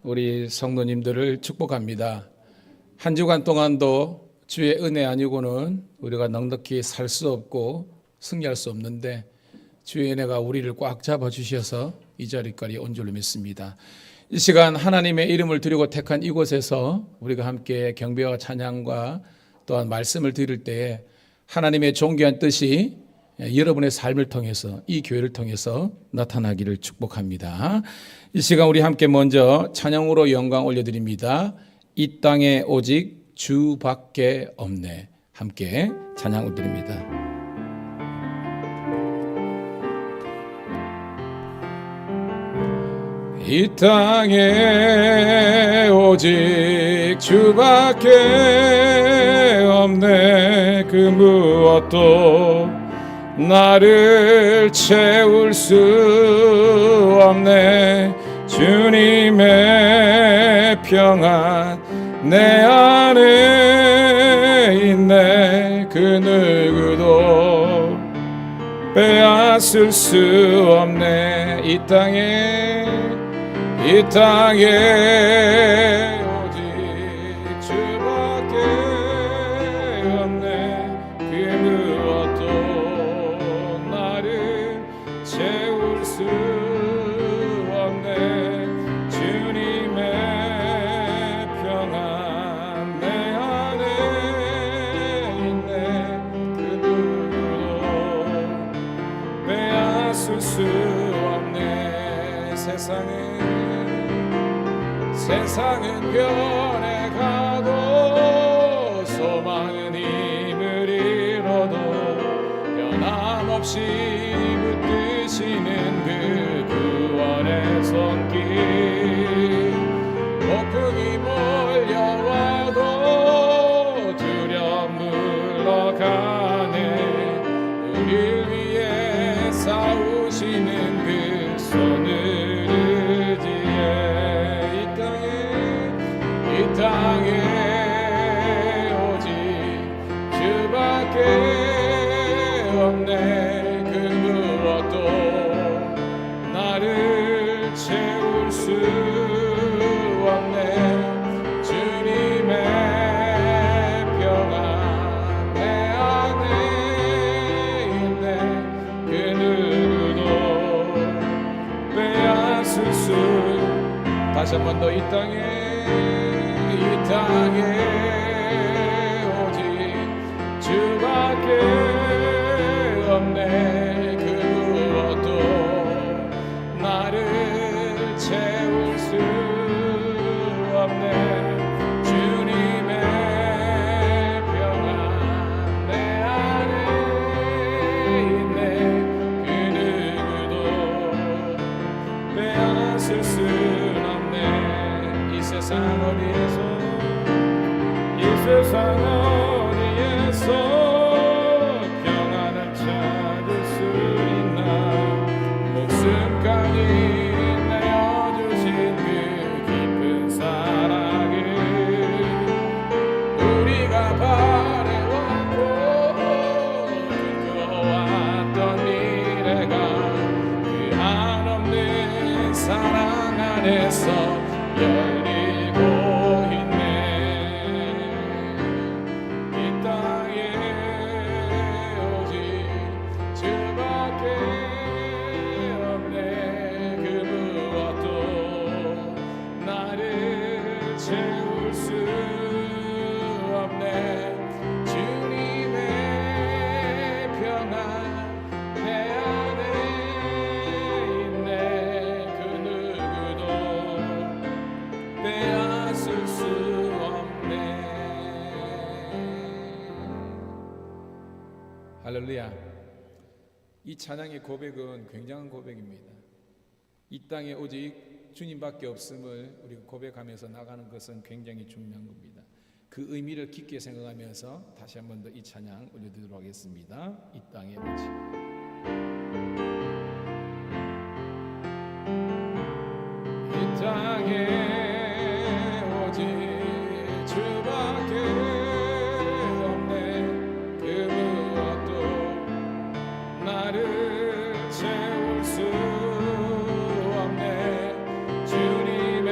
우리 성도님들을 축복합니다. 한 주간 동안도 주의 은혜 아니고는 우리가 넉넉히 살 수 없고 승리할 수 없는데 주의 은혜가 우리를 꽉 잡아주셔서 이 자리까지 온 줄로 믿습니다. 이 시간 하나님의 이름을 드리고 택한 이곳에서 우리가 함께 경배와 찬양과 또한 말씀을 드릴 때에 하나님의 존귀한 뜻이 여러분의 삶을 통해서 이 교회를 통해서 나타나기를 축복합니다. 이 시간 우리 함께 먼저 찬양으로 영광 올려드립니다. 이 땅에 오직 주밖에 없네. 함께 찬양 올려드립니다. 이 땅에 오직 주밖에 없네. 그 무엇도 나를 채울 수 없네. 주님의 평안 내 안에 있네. 그 누구도 빼앗을 수 없네. 이 땅에 오직 주밖에 없네. 그 무엇도 나를 채울 수 없네. 주님의 평안 내 안에 있네. 그 누구도 빼앗을 수 없네. 세상은 변해가도 소망은 힘을 잃어도 변함없이 붙드시는 그 구원의 손길. 폭풍이 몰려와도 두려움 물러가네. 우릴 위해 싸우시는 그 손을 땅에 오직 주밖에 없네. 그 무엇도 나를 채울 수 없네. 주님의 평안 내 안에 있네. 그 누구도 빼앗을 수. 다시 한 번 더 이 땅에 오직 주밖에 없네. 그 무엇도 나를 채울 수 없네. 주님의 평안 내 안에 있네. 그 누구도 빼앗을 수 없네. 이 세상 어디에서 평안을 찾을 수 있나. 목숨까지 내어주신 그 깊은 사랑을 우리가 바래왔고 꿈꿔왔던 미래가 그 한없는 사랑 안에서 열리고 있네. 이 땅에 오직 주밖에 없네. 그 무엇도 나를 채울 수 없네. 주님의 평안 내 안에 있네. 그 누구도 빼앗을 수 없네. 할렐루야. 이 찬양의 고백은 굉장한 고백입니다. 이 땅에 오직 주님밖에 없음을 우리가 고백하면서 나가는 것은 굉장히 중요한 겁니다. 그 의미를 깊게 생각하면서 다시 한 번 더 이 찬양 올려드리도록 하겠습니다. 이 땅에 오직 이 땅에 오직 주밖에 없네. 그 무엇도 나를 채울 수 없네. 주님의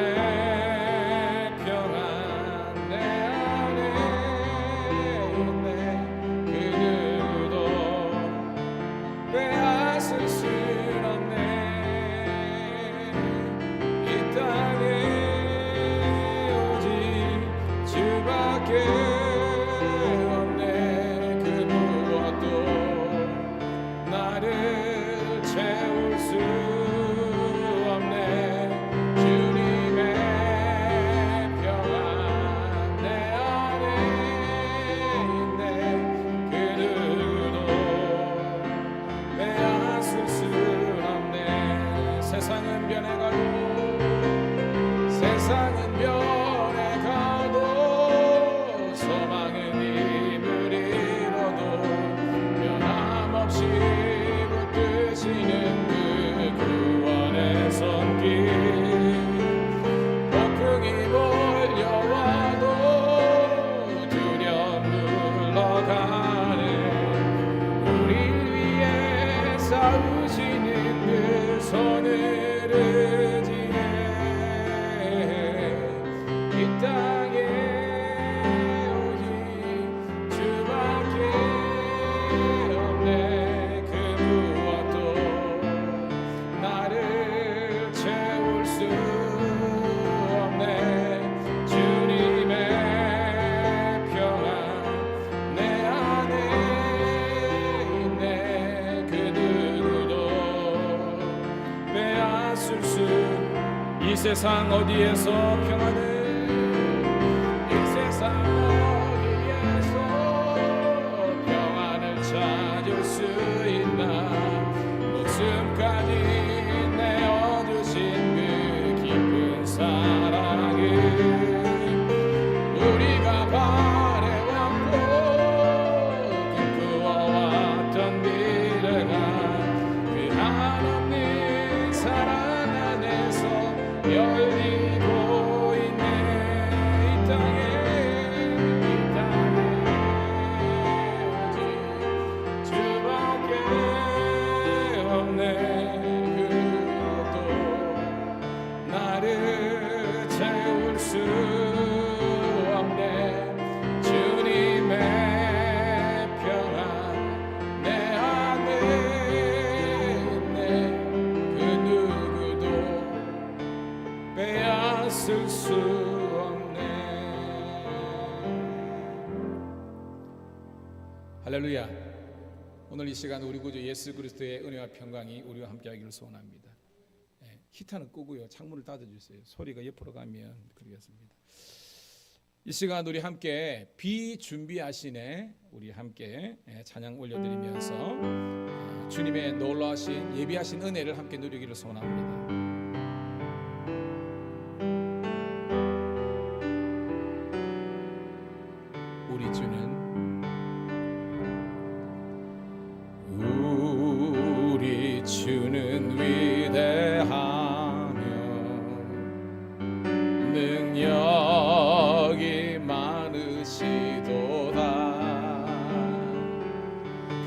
세상은 변해가도 소망은 힘을 잃어도 변함없이 붙드시는 그 구원의 손길 폭풍이 몰려와도 두려움 물러가는 우리 위해 싸우시는 그 손을 의지해 이 땅에 오직 주밖에 없네. 그 무엇도 나를 채울 수 없네. 주님의 평안 내 안에 있네. 그 누구도 빼앗을 수 이 세상 어디에서 평안을 이 세상 어디에서 평안을 찾을 수 있나. 목숨까지 내어주신 그 깊은 사랑을 우리가 바래왔고 꿈꾸어왔던 미래가 그 한없는 사랑 안에서 열리고 있네. 이 땅에 오직 주밖에 없네. 그것도 나를 채울 수 없네. 주님의 평안 내 안에 있네. 그 누구도 빼앗을 수 없네. 할렐루야. 오늘 이 시간 우리 구주 예수 그리스도의 은혜와 평강이 우리와 함께하기를 소원합니다. 히터는 끄고요, 창문을 닫아주세요. 소리가 옆으로 가면 그러겠습니다. 이 시간 우리 함께 비준비하시네 우리 함께 찬양 올려드리면서 주님의 놀라우신 예비하신 은혜를 함께 누리기를 소원합니다. 우리 주는 위대하며 능력이 많으시도다.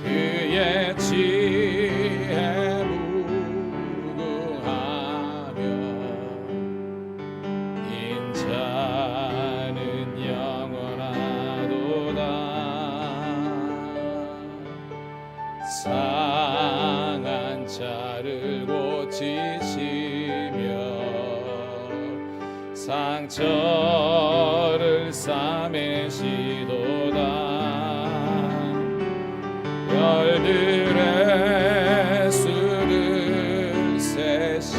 그의 지혜 무궁하며 인자는 영원하도다. 상한 자를 고치시며 상처를 싸매시도다. 별들의 수를 세시며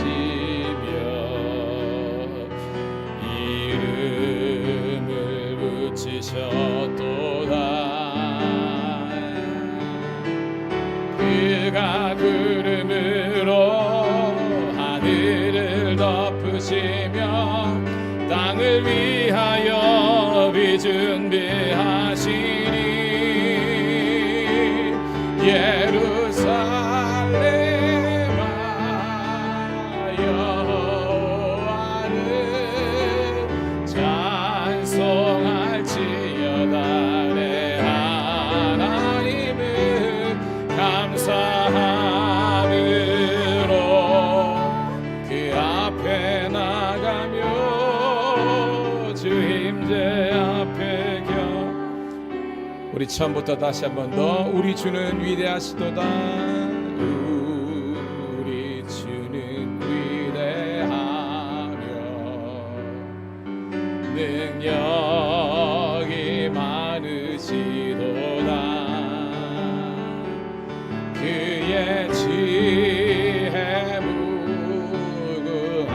이름을 붙이셨도다. 그가 구름으로 하늘을 덮으시며 땅을 위하여 비 준비하시니 예루살렘아 여호와를 찬송할지어다. 내 하나님을 감사함으로 그 앞에 나가며 주 임재 앞에 우리 처음부터 다시 한 번 더. 우리 주는 위대하시도다. 우리 주는 위대하며 능력이 많으시도다. 그의 지혜 무궁하며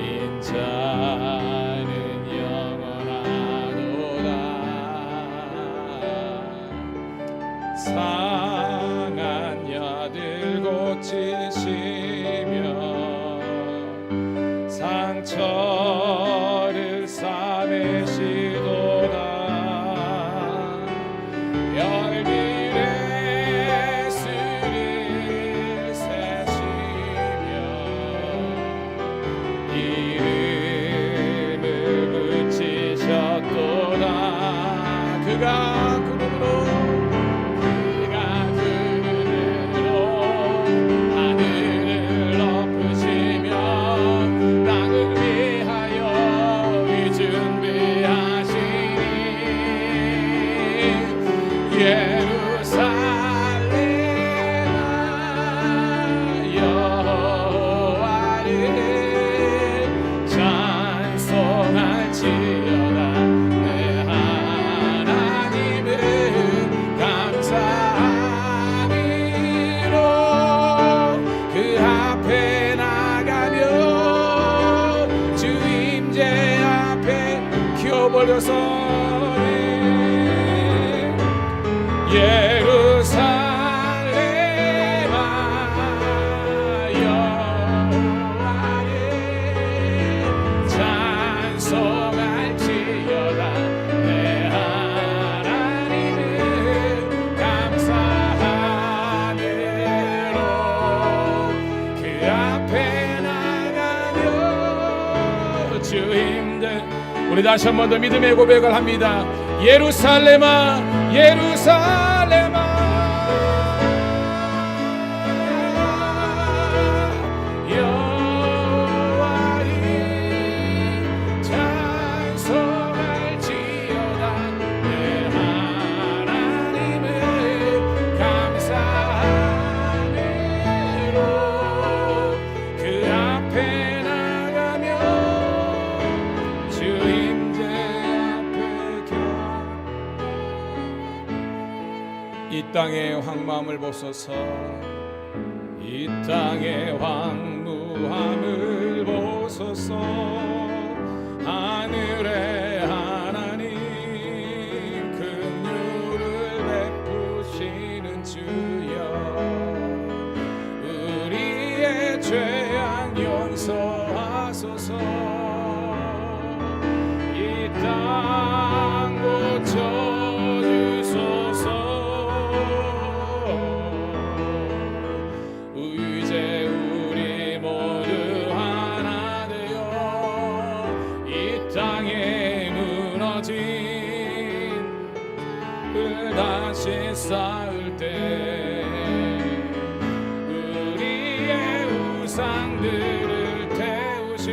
인자는 영원하도다. 상한 자들 고치시며 상처를 싸매시도다. 열길에 술을 세시며 이름을 붙이셨도다. 그가 구름으로 하늘을 덮으시며 땅을 위하여 준비하시니 예루살렘아 여호와를 찬송할지어다. 내 하나님을 감사하니로. 그 앞에 나가며 주 임재 앞에 기어버려서니 예루살렘아 여호와를 찬송할지어다. 내 하나님을 감사하느로. 그 앞에 나가며 주 힘들. 우리 다시 한 번 더 믿음의 고백을 합니다. 예루살렘아 예루살렘아 여호와를 찬송할지어다. 내 하나님을 감사하느로. 그 앞에 나가며 주 임재 이 땅의 황무함을 보소서. 이 땅의 황무함을 보소서. 하늘의 하나님 긍휼을 베푸시는 주여 우리의 죄악 용서하소서. 이 땅 고쳐주소서. 이제 우리 모두 하나 되어 이 땅에 무너진 을 다시 쌓을 때 우리의 우상들을 태우신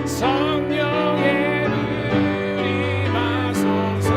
성령의 불이 마소서.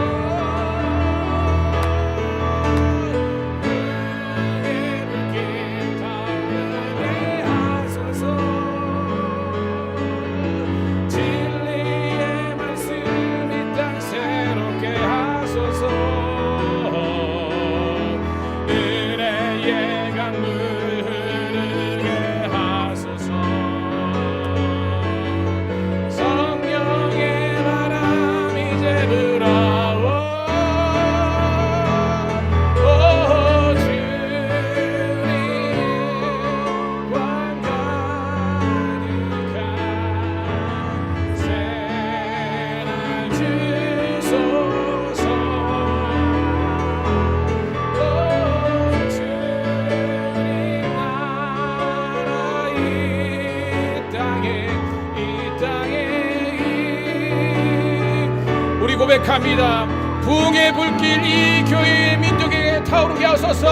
고백합니다. 부흥의 불길 이 교회의 민족에게 타오르게 하소서.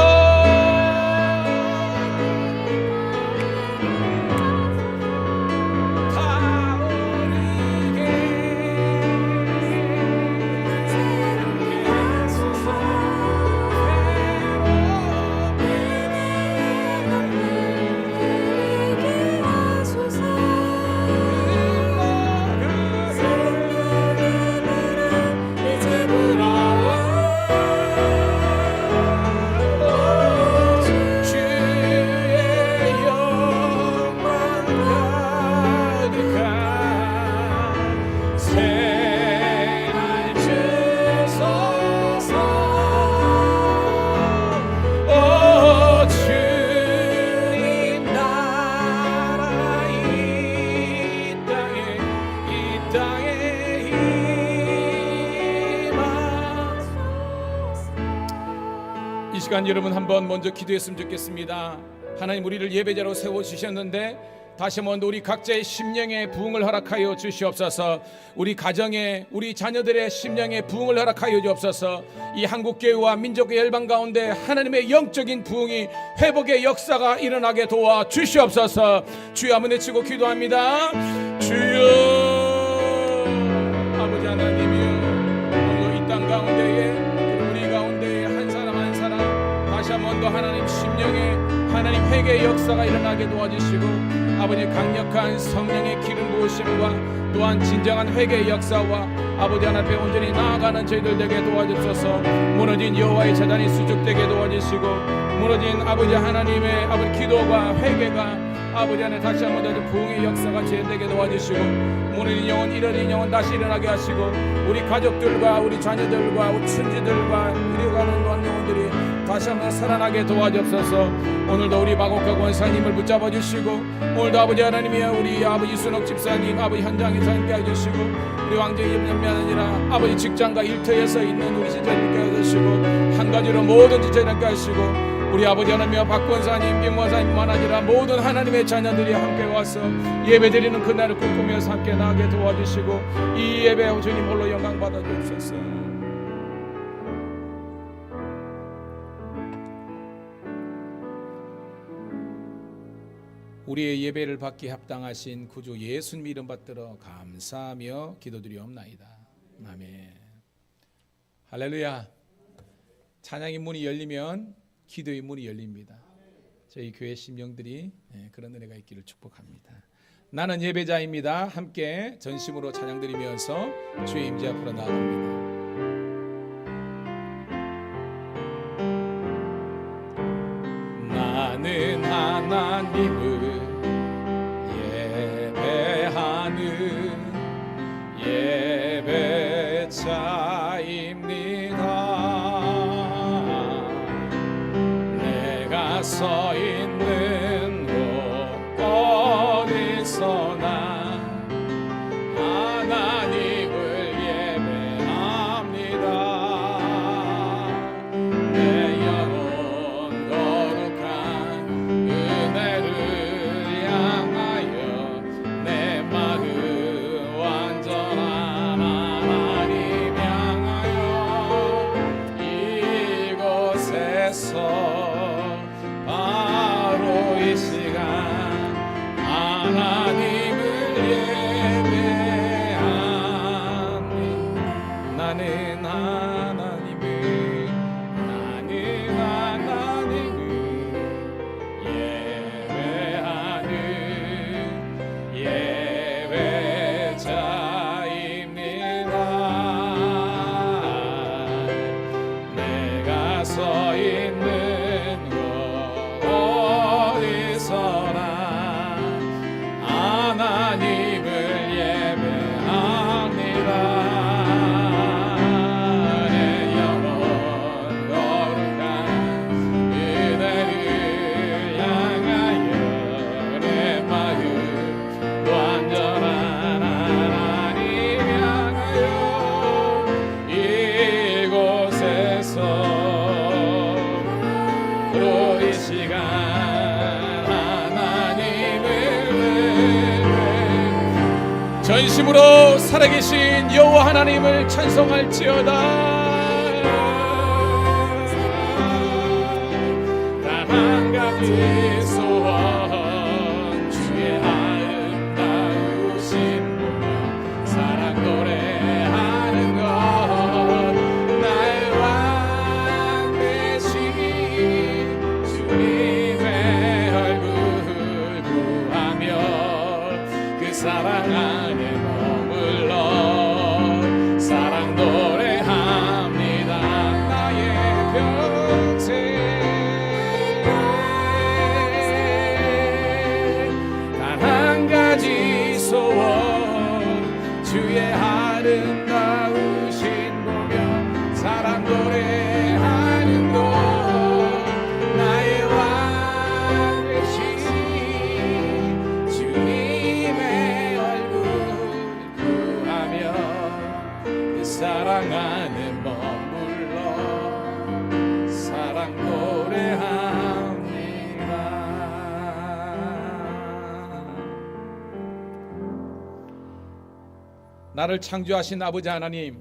시간 여러분 한번 먼저 기도했으면 좋겠습니다. 하나님, 우리를 예배자로 세워주셨는데 다시 한번 우리 각자의 심령의 부흥을 허락하여 주시옵소서. 우리 가정에, 우리 자녀들의 심령의 부흥을 허락하여 주옵소서. 이 한국교회와 민족의 열방 가운데 하나님의 영적인 부흥이, 회복의 역사가 일어나게 도와 주시옵소서. 주여 한번 외치고 기도합니다. 주여, 아버지 하나님이여, 오늘 이 땅 가운데에, 우리 가운데에 한 사람 한 사람 다시 한번 더 하나님 심령의, 하나님 회개의 역사가 일어나게 도와주시고, 아버지 강력한 성령의 기름 부으심과 또한 진정한 회개의 역사와 아버지 하나님 앞에 온전히 나아가는 저희들 되게 도와주소서. 무너진 여호와의 재단이 수축되게 도와주시고, 무너진 아버지 하나님의 아버지 기도가, 회개가 아버지 안에 다시 한번 더 부흥의 역사가 재현되게 도와주시고, 무너진 영혼, 잃어진 영혼 다시 일어나게 하시고, 우리 가족들과 우리 자녀들과 우리 친지들과 그리워가는 영혼들이 다시 한번 살아나게 도와주옵소서. 오늘도 우리 박옥학 원사님을 붙잡아 주시고, 오늘도 아버지 하나님이여 우리 아버지 이순옥 집사님, 아버지 현장에서 함께 해주시고, 우리 왕정이 뿐만 아니라 아버지 직장과 일터에서 있는 우리 지체님께 해주시고, 한 가지로 모든 지체님께 하시고, 우리 아버지 하나님이여 박권사님, 김원사님만 아니라 모든 하나님의 자녀들이 함께 와서 예배드리는 그날을 꿈꾸면서 함께 나가게 도와주시고, 이 예배 주님 홀로 영광 받아 주옵소서. 우리의 예배를 받기 합당하신 구주 예수님 이름 받들어 감사하며 기도드리옵나이다. 아멘. 할렐루야. 찬양의 문이 열리면 기도의 문이 열립니다. 저희 교회 심령들이 그런 은혜가 있기를 축복합니다. 나는 예배자입니다. 함께 전심으로 찬양드리면서 주의 임재 앞으로 나아갑니다. 나는 하나님을 예배하는 예배자입니다. 내가 서 있는 곳 어디서나 하나님을 예배합니다. 내 영혼 거룩한 은혜를 향하여 내 마음 완전한 하나님 향하여 이곳에서 바로 이 시간 하나님을 예배하니 나는 하나님을 예배하는 예배자입니다. 내가 서 있는 어디서나 하나님을 예배합니다. 내 영혼 거룩한 은혜를 향하여 내 마음 완전한 하나님 향하여 이곳에서 바로 이 시간 전심으로 살아계신 여호와 하나님을 찬송할지어다. 단 한 가지 소원 주의 아름다우신 보며 사랑 노래하는 것 나의 왕 되신 주님의 얼굴 구하며 그 사랑 안에 머물러 사랑 노래합니다. 나의 평생 단 한 가지 소원 주의 아름다우신 보며 사랑 노래하는 것 나의 왕 되신 주님의 얼굴 나를 창조하신 아버지 하나님,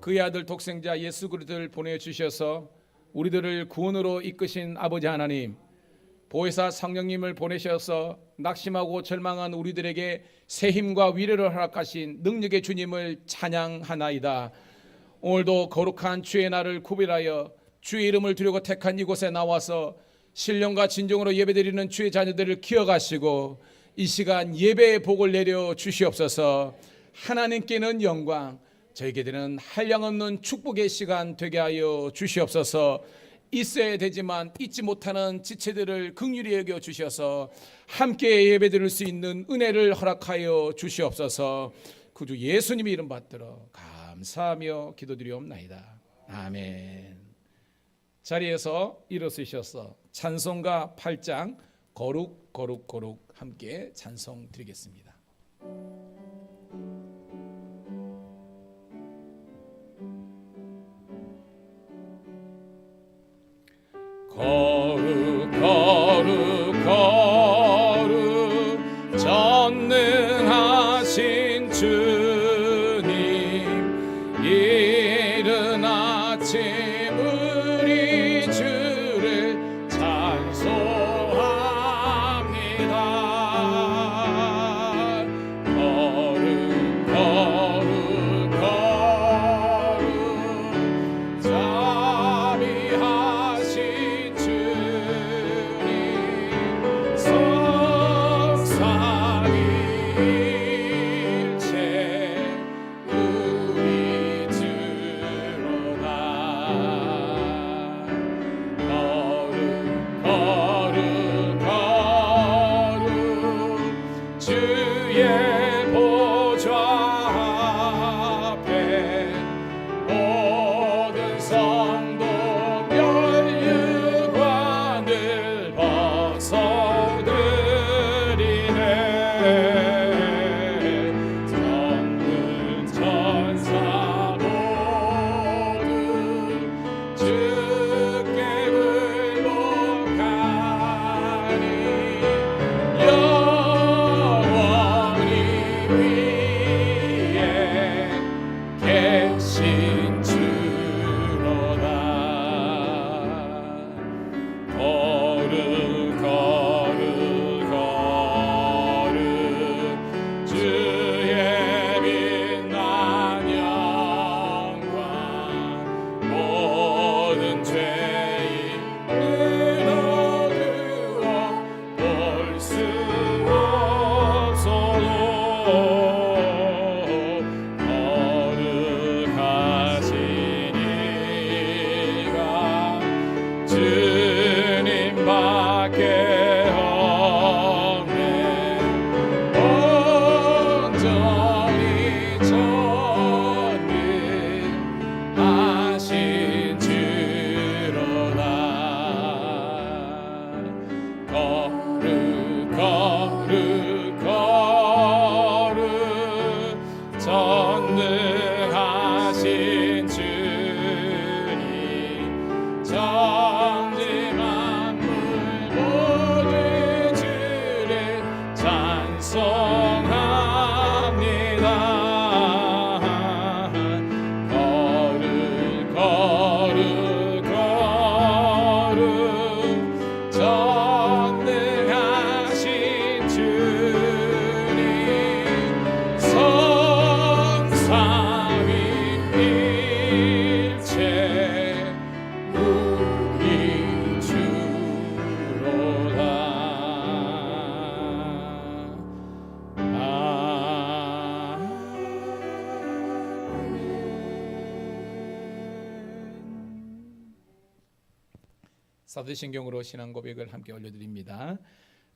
그의 아들 독생자 예수 그리스도를 보내주셔서 우리들을 구원으로 이끄신 아버지 하나님, 보혜사 성령님을 보내셔서 낙심하고 절망한 우리들에게 새 힘과 위로를 허락하신 능력의 주님을 찬양하나이다. 오늘도 거룩한 주의 날을 구별하여 주의 이름을 두려고 택한 이곳에 나와서 신령과 진정으로 예배드리는 주의 자녀들을 기억하시고 이 시간 예배의 복을 내려 주시옵소서. 하나님께는 영광, 저에게 드리는 한량없는 축복의 시간 되게 하여 주시옵소서. 있어야 되지만 잊지 못하는 지체들을 긍휼히 여겨 주셔서 함께 예배드릴 수 있는 은혜를 허락하여 주시옵소서. 구주 예수님의 이름 받들어 감사하며 기도드리옵나이다. 아멘. 자리에서 일어서셔서 찬송가 8장 거룩 거룩 거룩 함께 찬송 드리겠습니다. 거룩 거룩 거룩 전능하신 주님, 이른 아침 우리 주를 찬송합니다. 거룩 거룩 거룩 자비하신 주님, 성삼일체 우리 주로다. 거룩 거룩 거룩 주의 보좌 앞에 모든 성도 멸류관을 벗어드리네. 성군 천사 모두 주께 굴복하니 영원히 위에 계신 주로다. 거룩 거룩 거룩 주의 빛난 영광, 모든 죄인을 어두워 볼 수 없어도 거룩하신 이가 주님밖에 없네. 온전히 전능하신 주로다. 거룩 거룩 거룩 전능하신 주님, 천지 만물 모든 주를 찬송합니다. 거룩 거룩 거룩 전능하신 주님, 성삼위일체 우리 주로다. 사도신경으로 신앙 고백을 함께 올려드립니다.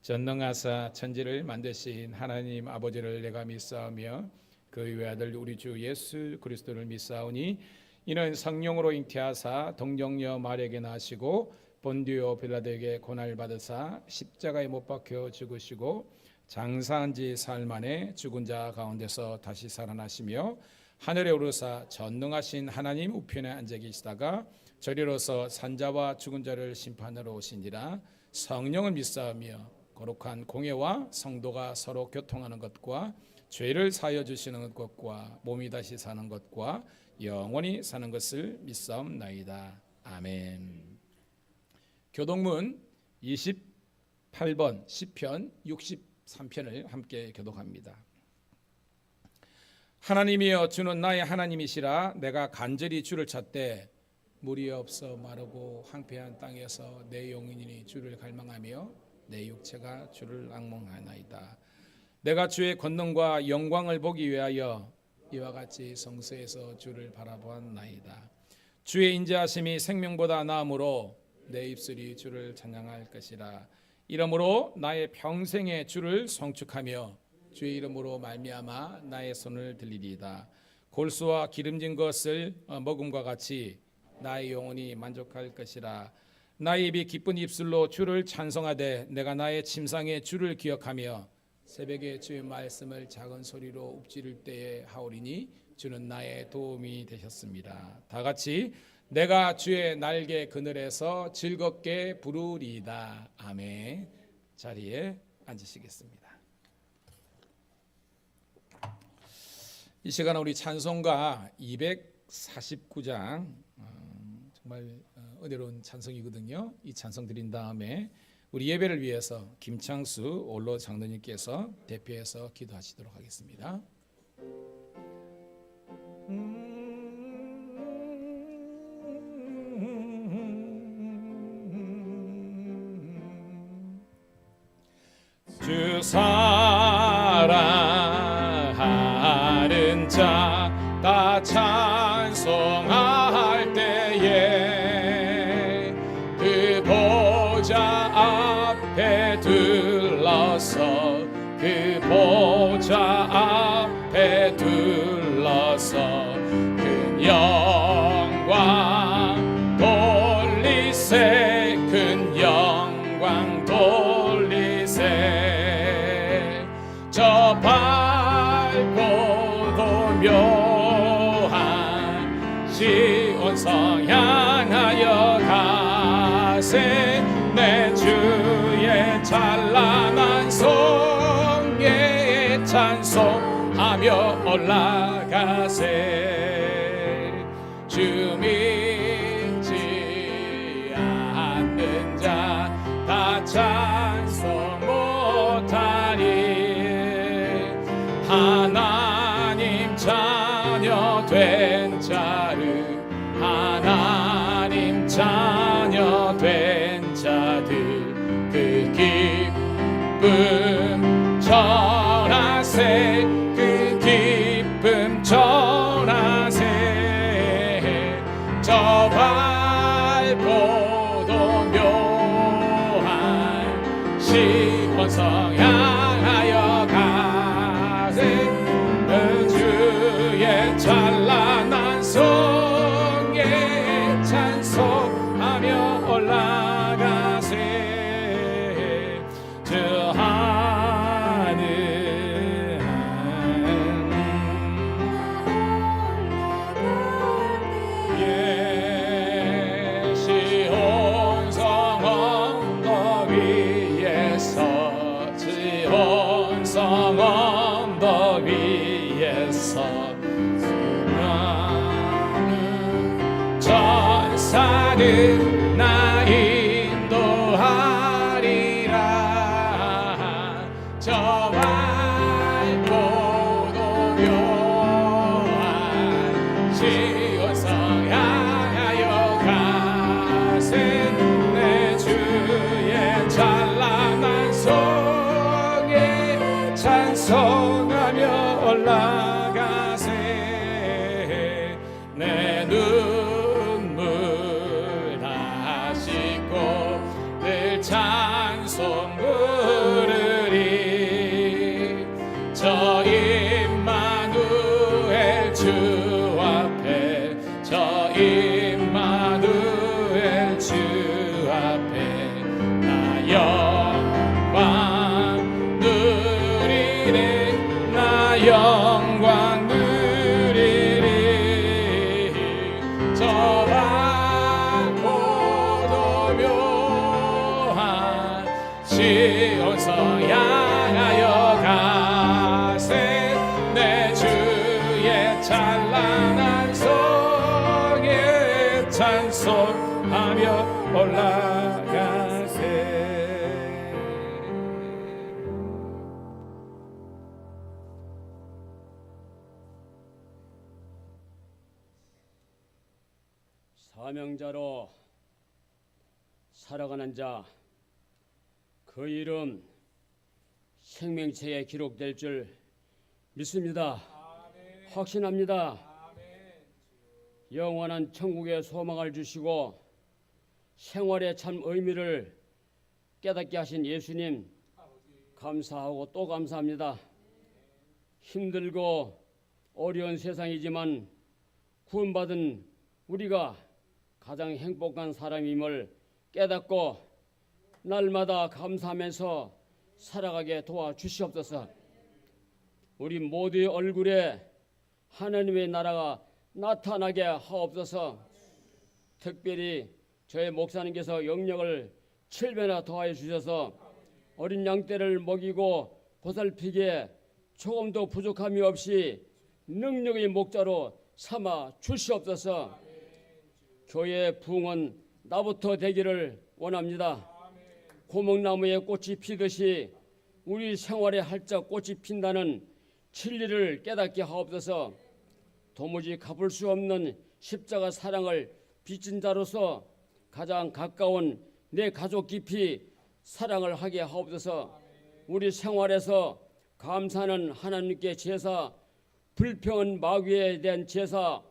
전능하사 천지를 만드신 하나님 아버지를 내가 믿사오며 그 외아들 우리 주 예수 그리스도를 믿사오니 이는 성령으로 잉태하사 동정녀 마리아에게 나시고 본디오 빌라도에게 고난을 받으사 십자가에 못 박혀 죽으시고 장사한 지 사흘 만에 죽은 자 가운데서 다시 살아나시며 하늘에 오르사 전능하신 하나님 우편에 앉아 계시다가 저리로서 산자와 죽은 자를 심판하러 오신지라. 성령을 믿사오며 거룩한 공예와 성도가 서로 교통하는 것과 죄를 사하여 주시는 것과 몸이 다시 사는 것과 영원히 사는 것을 믿사옵나이다. 아멘. 교독문 28번 시편 63편을 함께 교독합니다. 하나님이여 주는 나의 하나님이시라. 내가 간절히 주를 찾되 물이 없어 마르고 황폐한 땅에서 내 영혼이 주를 갈망하며 내 육체가 주를 앙몽하나이다. 내가 주의 권능과 영광을 보기 위하여 이와 같이 성소에서 주를 바라보았나이다. 주의 인자하심이 생명보다 나으므로 내 입술이 주를 찬양할 것이라. 이러므로 나의 평생에 주를 송축하며 주의 이름으로 말미암아 나의 손을 들리리이다. 골수와 기름진 것을 먹음과 같이 나의 영혼이 만족할 것이라. 나의 입이 기쁜 입술로 주를 찬송하되 내가 나의 침상에 주를 기억하며 새벽에 주의 말씀을 작은 소리로 읊지를 때에 하오리니 주는 나의 도움이 되셨습니다. 다 같이 내가 주의 날개 그늘에서 즐겁게 부르리이다. 아멘. 자리에 앉으시겠습니다. 이 시간 우리 찬송가 249장 정말 은혜로운 찬송이거든요. 이 찬송 드린 다음에 우리 예배를 위해서 김창수 올로 장로님께서 대표해서 기도하시도록 하겠습니다. 주 사랑하는 자 다 찬송할 때에 그 보좌 앞에 들러서 그 보좌 앞에 들러서 큰 영광 돌리세 큰 영광 돌리세 저 밝고도 묘한 시온성 향하여 가세 내 주의 찬란한 송에 찬송하며 올라가세 주 믿지 않는 자 다 찬송 못하리 하나님 자녀 된 자를 하나님 자녀 된 자들 그 기쁨 전하세 그 기쁨 전하세 저 밝고도 묘한 시온성 향하여 가세 주의 찬란한 성에 찬송하며 올라가세 저 하늘 시온성 언덕 위에서 시온성 언덕 위에서 전사는 나 인도하리라 저 밝고도 묘한 시온성 향하여 가세 내 주의 찬란한 성에 찬송하며 올라가세 내 눈물 다 씻고 늘 찬송 부르리 저 임마누엘 주 앞에 저 임마누엘 주 앞에 나 영광 누리리 나 영광 누리리 저 밝고도 묘한 시온성 향하여 가세 사명자로 살아가는 자, 그 이름 생명체에 기록될 줄 믿습니다. 확신합니다. 영원한 천국의 소망을 주시고 생활의 참 의미를 깨닫게 하신 예수님 감사하고 또 감사합니다. 힘들고 어려운 세상이지만 구원받은 우리가 가장 행복한 사람임을 깨닫고 날마다 감사하면서 살아가게 도와주시옵소서. 우리 모두의 얼굴에 하나님의 나라가 나타나게 하옵소서. 특별히 저희 목사님께서 영역을 7배나 더하여 주셔서 어린 양떼를 먹이고 보살피기에 조금도 부족함이 없이 능력의 목자로 삼아 주시옵소서. 교회의 부흥은 나부터 되기를 원합니다. 고목나무에 꽃이 피듯이 우리 생활에 활짝 꽃이 핀다는 진리를 깨닫게 하옵소서. 도무지 갚을 수 없는 십자가 사랑을 빚진 자로서 가장 가까운 내 가족 깊이 사랑을 하게 하옵소서. 우리 생활에서 감사하는 하나님께 제사, 불평은 마귀에 대한 제사,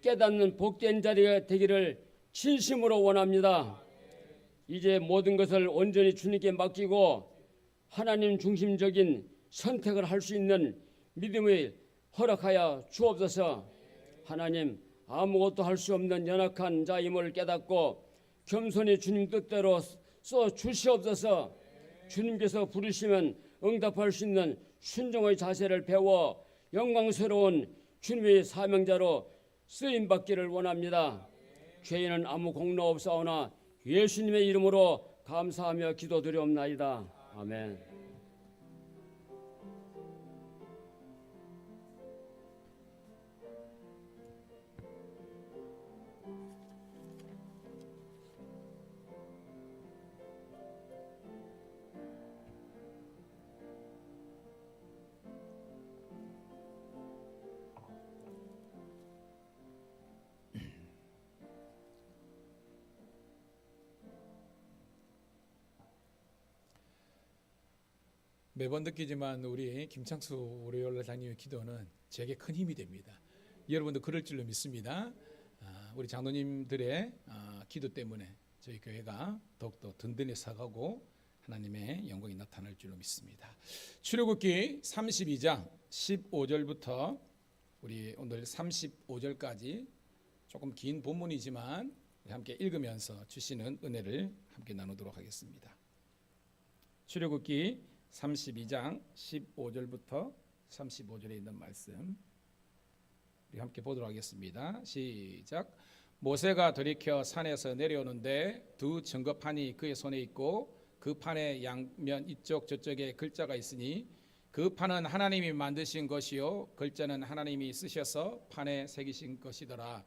깨닫는 복된 자리가 되기를 진심으로 원합니다. 이제 모든 것을 온전히 주님께 맡기고 하나님 중심적인 선택을 할 수 있는 믿음을 허락하여 주옵소서. 하나님, 아무것도 할 수 없는 연약한 자임을 깨닫고 겸손히 주님 뜻대로 써 주시옵소서. 주님께서 부르시면 응답할 수 있는 순종의 자세를 배워 영광스러운 주님의 사명자로 쓰임받기를 원합니다. 죄인은 아무 공로 없사오나 예수님의 이름으로 감사하며 기도드리옵나이다. 아멘. 매번 느끼지만 우리 김창수 우리올라장님의 기도는 제게 큰 힘이 됩니다. 여러분도 그럴 줄로 믿습니다. 우리 장로님들의 기도 때문에 저희 교회가 더욱더 든든히 서가고 하나님의 영광이 나타날 줄로 믿습니다. 출애굽기 32장 15절부터 우리 오늘 35절까지 조금 긴 본문이지만 우리 함께 읽으면서 주시는 은혜를 함께 나누도록 하겠습니다. 출애굽기 32장 15절부터 35절에 있는 말씀 우리 함께 보도록 하겠습니다. 시작. 모세가 돌이켜 산에서 내려오는데 두 증거판이 그의 손에 있고 그 판의 양면 이쪽 저쪽에 글자가 있으니 그 판은 하나님이 만드신 것이요 글자는 하나님이 쓰셔서 판에 새기신 것이더라.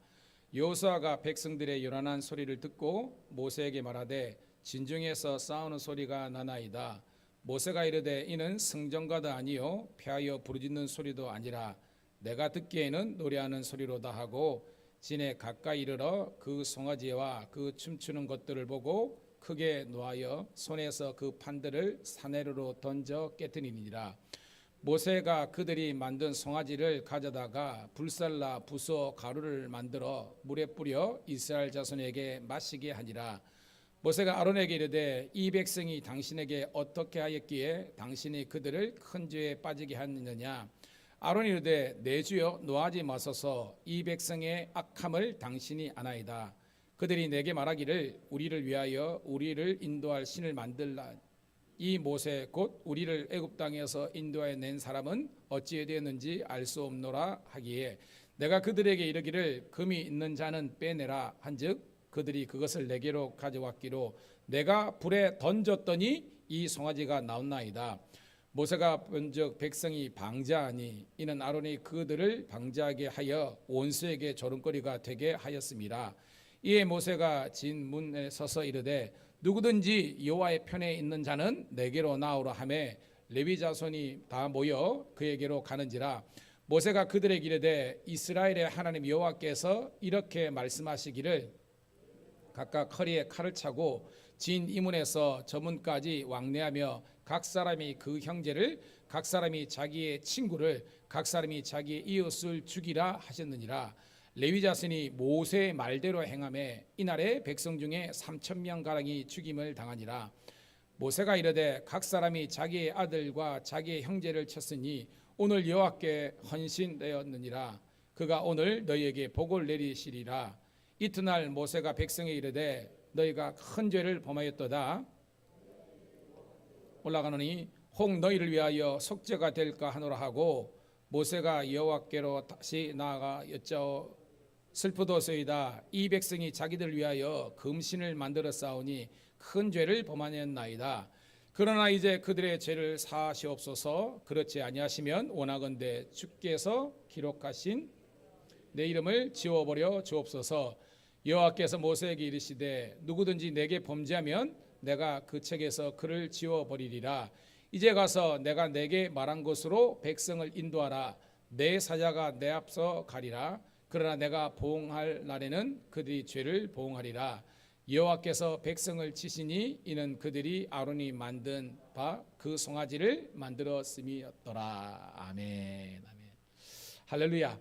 여호수아가 백성들의 요란한 소리를 듣고 모세에게 말하되 진중에서 싸우는 소리가 나나이다. 모세가 이르되 이는 승전가도 아니요 패하여 부르짖는 소리도 아니라 내가 듣기에는 노래하는 소리로다 하고 진에 가까이 이르러 그 송아지와 그 춤추는 것들을 보고 크게 노하여 손에서 그 판들을 사내로 던져 깨뜨리니라. 모세가 그들이 만든 송아지를 가져다가 불살라 부숴 가루를 만들어 물에 뿌려 이스라엘 자손에게 마시게 하니라. 모세가 아론에게 이르되 이 백성이 당신에게 어떻게 하였기에 당신이 그들을 큰 죄에 빠지게 하느냐. 아론이 이르되 내 주여 노하지 마소서. 이 백성의 악함을 당신이 아나이다. 그들이 내게 말하기를 우리를 위하여 우리를 인도할 신을 만들라. 이 모세 곧 우리를 애굽 땅에서 인도하여 낸 사람은 어찌 되었는지 알 수 없노라 하기에 내가 그들에게 이르기를 금이 있는 자는 빼내라 한즉 그들이 그것을 내게로 가져왔기로 내가 불에 던졌더니 이 송아지가 나온나이다. 모세가 본즉 백성이 방자하니 이는 아론이 그들을 방자하게 하여 원수에게 조롱거리가 되게 하였음이라. 이에 모세가 진 문에 서서 이르되 누구든지 여호와의 편에 있는 자는 내게로 나오라 하매 레위 자손이 다 모여 그에게로 가는지라. 모세가 그들에게 이르되 이스라엘의 하나님 여호와께서 이렇게 말씀하시기를 각각 허리에 칼을 차고 진 이문에서 저문까지 왕래하며 각 사람이 그 형제를, 각 사람이 자기의 친구를, 각 사람이 자기의 이웃을 죽이라 하셨느니라. 레위 자손이 모세의 말대로 행하매 이날에 백성 중에 3,000명 가량이 죽임을 당하니라. 모세가 이르되 각 사람이 자기의 아들과 자기의 형제를 쳤으니 오늘 여호와께 헌신되었느니라. 그가 오늘 너희에게 복을 내리시리라. 이튿날 모세가 백성에 이르되 너희가 큰 죄를 범하였도다. 올라가노니 혹 너희를 위하여 속죄가 될까 하노라 하고 모세가 여호와께로 다시 나아가 여짜오 슬프도소이다. 이 백성이 자기들 위하여 금신을 만들어 싸우니 큰 죄를 범하였나이다. 그러나 이제 그들의 죄를 사하시옵소서. 그렇지 아니하시면 원하건대 주께서 기록하신 내 이름을 지워버려 주옵소서. 여호와께서 모세에게 이르시되 누구든지 내게 범죄하면 내가 그 책에서 그를 지워버리리라. 이제 가서 내가 내게 말한 곳으로 백성을 인도하라. 내 사자가 내 앞서 가리라. 그러나 내가 보응할 날에는 그들이 죄를 보응하리라. 여호와께서 백성을 치시니 이는 그들이 아론이 만든 바 그 송아지를 만들었음이었더라. 아멘. 아멘. 할렐루야.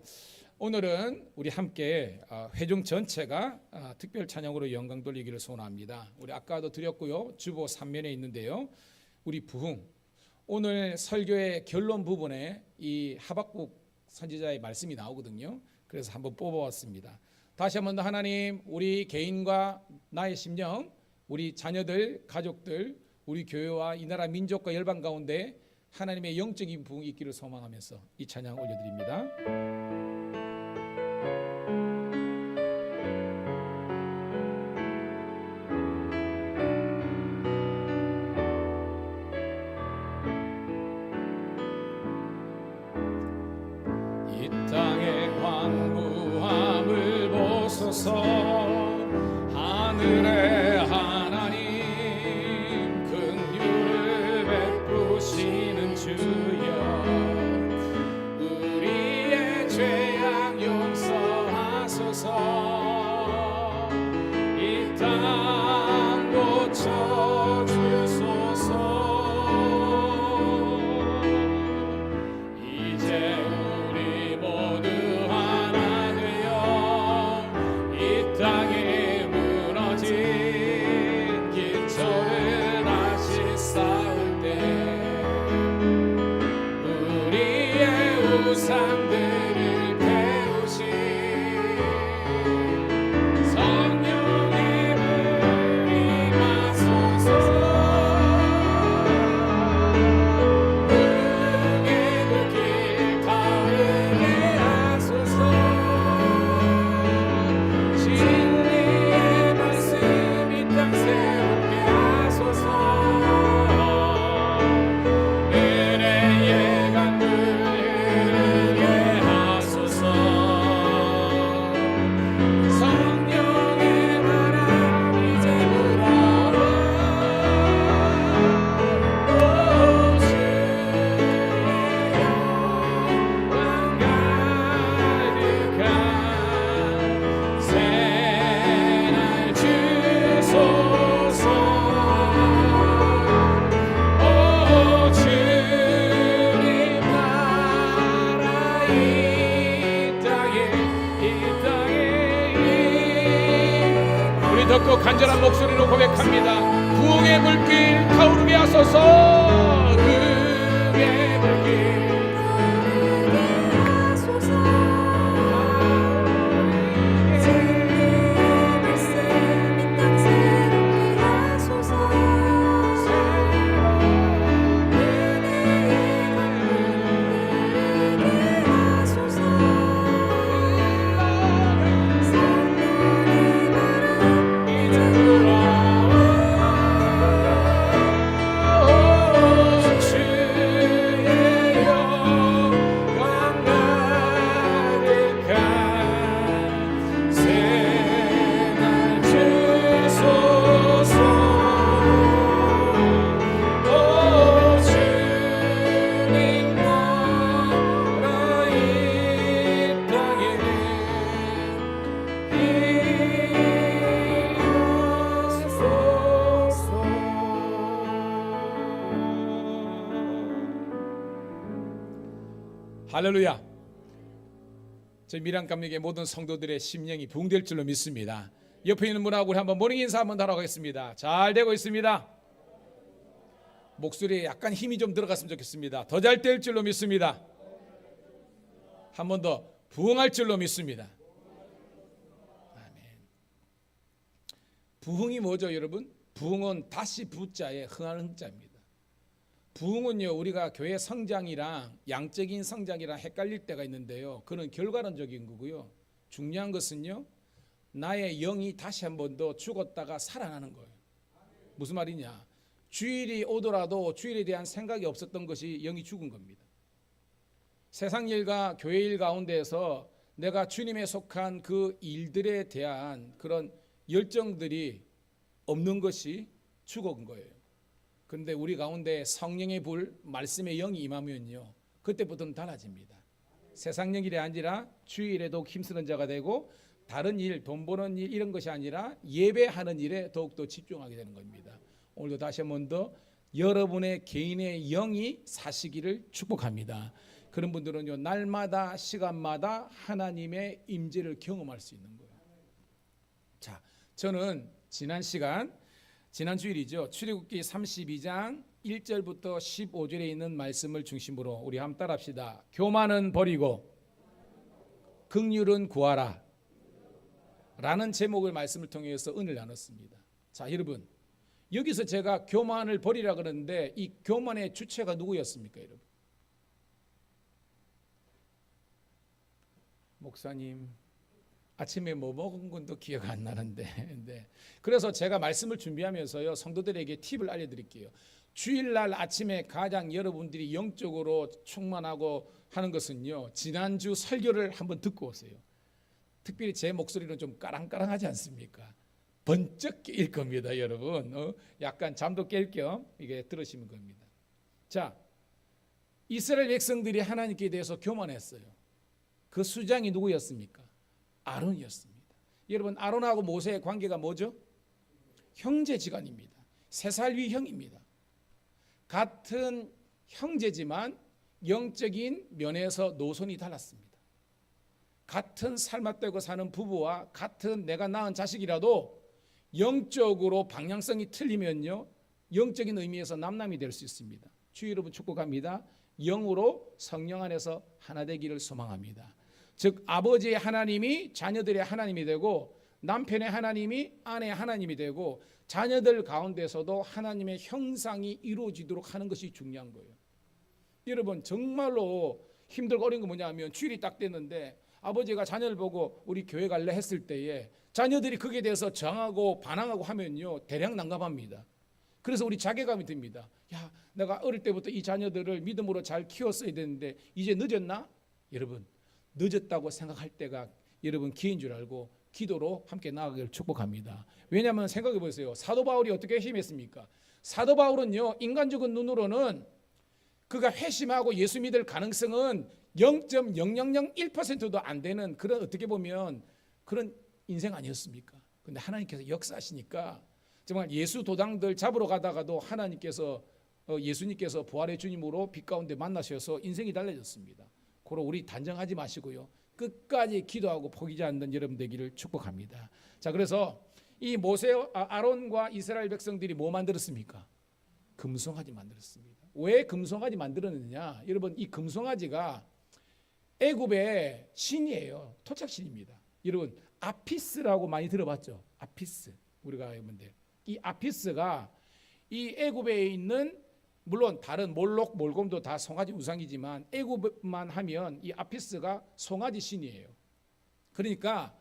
오늘은 우리 함께 회중 전체가 특별 찬양으로 영광 돌리기를 소원합니다. 우리 아까도 드렸고요. 주보 3면에 있는데요. 우리 부흥. 오늘 설교의 결론 부분에 이 하박국 선지자의 말씀이 나오거든요. 그래서 한번 뽑아왔습니다. 다시 한번 더 하나님, 우리 개인과 나의 심령, 우리 자녀들, 가족들, 우리 교회와 이 나라 민족과 열방 가운데 하나님의 영적인 부흥이 있기를 소망하면서 이 찬양 올려드립니다. 이 땅의 광부함을 보소서. 하늘의 하나님 긍휼을 베푸시는 주여, 우리의 죄악 용서하소서. 이 땅 고쳐주소서. 이제 우리 모두 하나 되어 이 땅에 무너진 기초를 다시 쌓을 때 우리의 우상들을 태우신 성령의 불이 마소서. 그의 불길 타오르게 하소서. 진리의 말씀 이 땅 새롭게 하소서. 은혜의 강물 흐르게 하소서. 성령의 바람 이제 불어라. 오 주의 영광 가득한 새날 주소서. 오 주님 나라 이 땅에 우리 덥고 간절한 목소리로 고백합니다. 부흥의 불길 타오르게 하소서. 그의 불길 할렐루야. 저희 밀양감리교회 모든 성도들의 심령이 부흥될 줄로 믿습니다. 옆에 있는 분하고 우리 한번 모닝 인사 한번 하러 가겠습니다. 잘 되고 있습니다. 목소리에 약간 힘이 좀 들어갔으면 좋겠습니다. 더 잘 될 줄로 믿습니다. 한 번 더 부흥할 줄로 믿습니다. 아멘. 부흥이 뭐죠, 여러분? 부흥은 다시 부자에 흥하는 흥자입니다. 부흥은요, 우리가 교회 성장이랑 양적인 성장이랑 헷갈릴 때가 있는데요, 그는 결과론적인 거고요. 중요한 것은요, 나의 영이 다시 한 번 더 죽었다가 살아나는 거예요. 무슨 말이냐? 주일이 오더라도 주일에 대한 생각이 없었던 것이 영이 죽은 겁니다. 세상 일과 교회 일 가운데에서 내가 주님에 속한 그 일들에 대한 그런 열정들이 없는 것이 죽은 거예요. 그런데 우리 가운데 성령의 불, 말씀의 영이 임하면요, 그때부터는 달라집니다. 세상 일이 아니라 주일에도 힘쓰는 자가 되고, 다른 일, 돈 버는 일 이런 것이 아니라 예배하는 일에 더욱더 집중하게 되는 겁니다. 오늘도 다시 한 번 더 여러분의 개인의 영이 사시기를 축복합니다. 그런 분들은요, 날마다 시간마다 하나님의 임재를 경험할 수 있는 거예요. 자, 저는 지난 주일이죠, 출애굽기 32장 1절부터 15절에 있는 말씀을 중심으로 우리 한번 따라합시다. 교만은 버리고 긍휼은 구하라 라는 제목의 말씀을 통해서 은혜를 나눴습니다. 자, 여러분, 여기서 제가 교만을 버리라 그러는데 이 교만의 주체가 누구였습니까, 여러분? 목사님, 아침에 뭐 먹은 건도 기억 안 나는데. 네. 그래서 제가 말씀을 준비하면서요, 성도들에게 팁을 알려드릴게요. 주일날 아침에 가장 여러분들이 영적으로 충만하고 하는 것은요, 지난주 설교를 한번 듣고 오세요. 특별히 제 목소리는 좀 까랑까랑하지 않습니까? 번쩍 깰 겁니다, 여러분. 약간 잠도 깰 겸 이게 들으시는 겁니다. 자, 이스라엘 백성들이 하나님께 대해서 교만했어요. 그 수장이 누구였습니까? 아론이었습니다. 여러분, 아론하고 모세의 관계가 뭐죠? 형제지간입니다. 3살 위 형입니다. 같은 형제지만 영적인 면에서 노선이 달랐습니다. 같은 삶았되고 사는 부부와 같은 내가 낳은 자식이라도 영적으로 방향성이 틀리면요, 영적인 의미에서 남남이 될 수 있습니다. 주의 여러분 축복합니다. 영으로 성령 안에서 하나 되기를 소망합니다. 즉, 아버지의 하나님이 자녀들의 하나님이 되고, 남편의 하나님이 아내의 하나님이 되고, 자녀들 가운데서도 하나님의 형상이 이루어지도록 하는 것이 중요한 거예요. 여러분, 정말로 힘들고 어려운 거 뭐냐면, 주일이 딱 됐는데 아버지가 자녀를 보고 우리 교회 갈래 했을 때에 자녀들이 거기에 대해서 저항하고 반항하고 하면요, 대량 난감합니다. 그래서 우리 자괴감이 듭니다. 야, 내가 어릴 때부터 이 자녀들을 믿음으로 잘 키웠어야 되는데 이제 늦었나? 여러분, 늦었다고 생각할 때가 여러분 기회인 줄 알고 기도로 함께 나아가기를 축복합니다. 왜냐하면 생각해 보세요. 사도 바울이 어떻게 회심했습니까? 사도 바울은요, 인간적인 눈으로는 그가 회심하고 예수 믿을 가능성은 0.0001%도 안 되는 그런, 어떻게 보면 그런 인생 아니었습니까? 근데 하나님께서 역사하시니까 정말 예수 도당들 잡으러 가다가도 하나님께서 예수님께서 부활의 주님으로 빛 가운데 만나셔서 인생이 달라졌습니다. 그러 우리 단정하지 마시고요, 끝까지 기도하고 포기하지 않는 여러분 되기를 축복합니다. 자, 그래서 이 아론과 이스라엘 백성들이 뭐 만들었습니까? 금송아지 만들었습니다. 왜 금송아지 만들었느냐? 여러분, 이 금송아지가 애굽의 신이에요. 토착신입니다. 여러분, 아피스라고 많이 들어봤죠? 아피스. 우리가 여러분들, 이 아피스가 이 애굽에 있는, 물론 다른 몰록, 몰곰도 다 송아지 우상이지만 애굽만 하면 이 아피스가 송아지 신이에요. 그러니까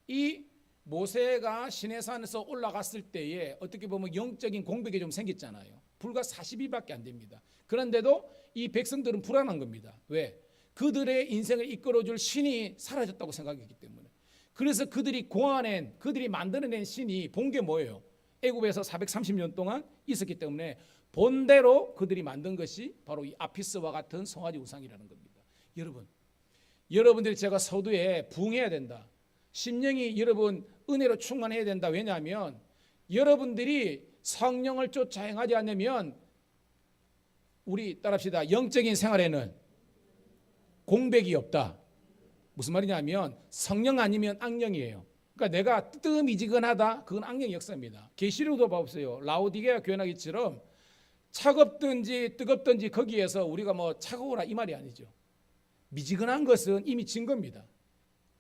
이 모세가 시내산에서 올라갔을 때에 어떻게 보면 영적인 공백이 좀 생겼잖아요. 불과 40일밖에 안 됩니다. 그런데도 이 백성들은 불안한 겁니다. 왜? 그들의 인생을 이끌어줄 신이 사라졌다고 생각했기 때문에. 그래서 그들이 고아낸, 그들이 만들어낸 신이 본 게 뭐예요? 애굽에서 430년 동안 있었기 때문에 본대로 그들이 만든 것이 바로 이 아피스와 같은 송아지 우상이라는 겁니다. 여러분들이 제가 서두에 부흥해야 된다. 심령이 여러분 은혜로 충만해야 된다. 왜냐하면 여러분들이 성령을 쫓아 행하지 않으면, 우리 따라합시다, 영적인 생활에는 공백이 없다. 무슨 말이냐면 성령 아니면 악령이에요. 그러니까 내가 뜨미지근하다, 그건 악령의 역사입니다. 계시록도 봐보세요. 라오디게아 교회나기처럼 차갑든지 뜨겁든지 거기에서 우리가 뭐 차가워라 이 말이 아니죠. 미지근한 것은 이미 진 겁니다.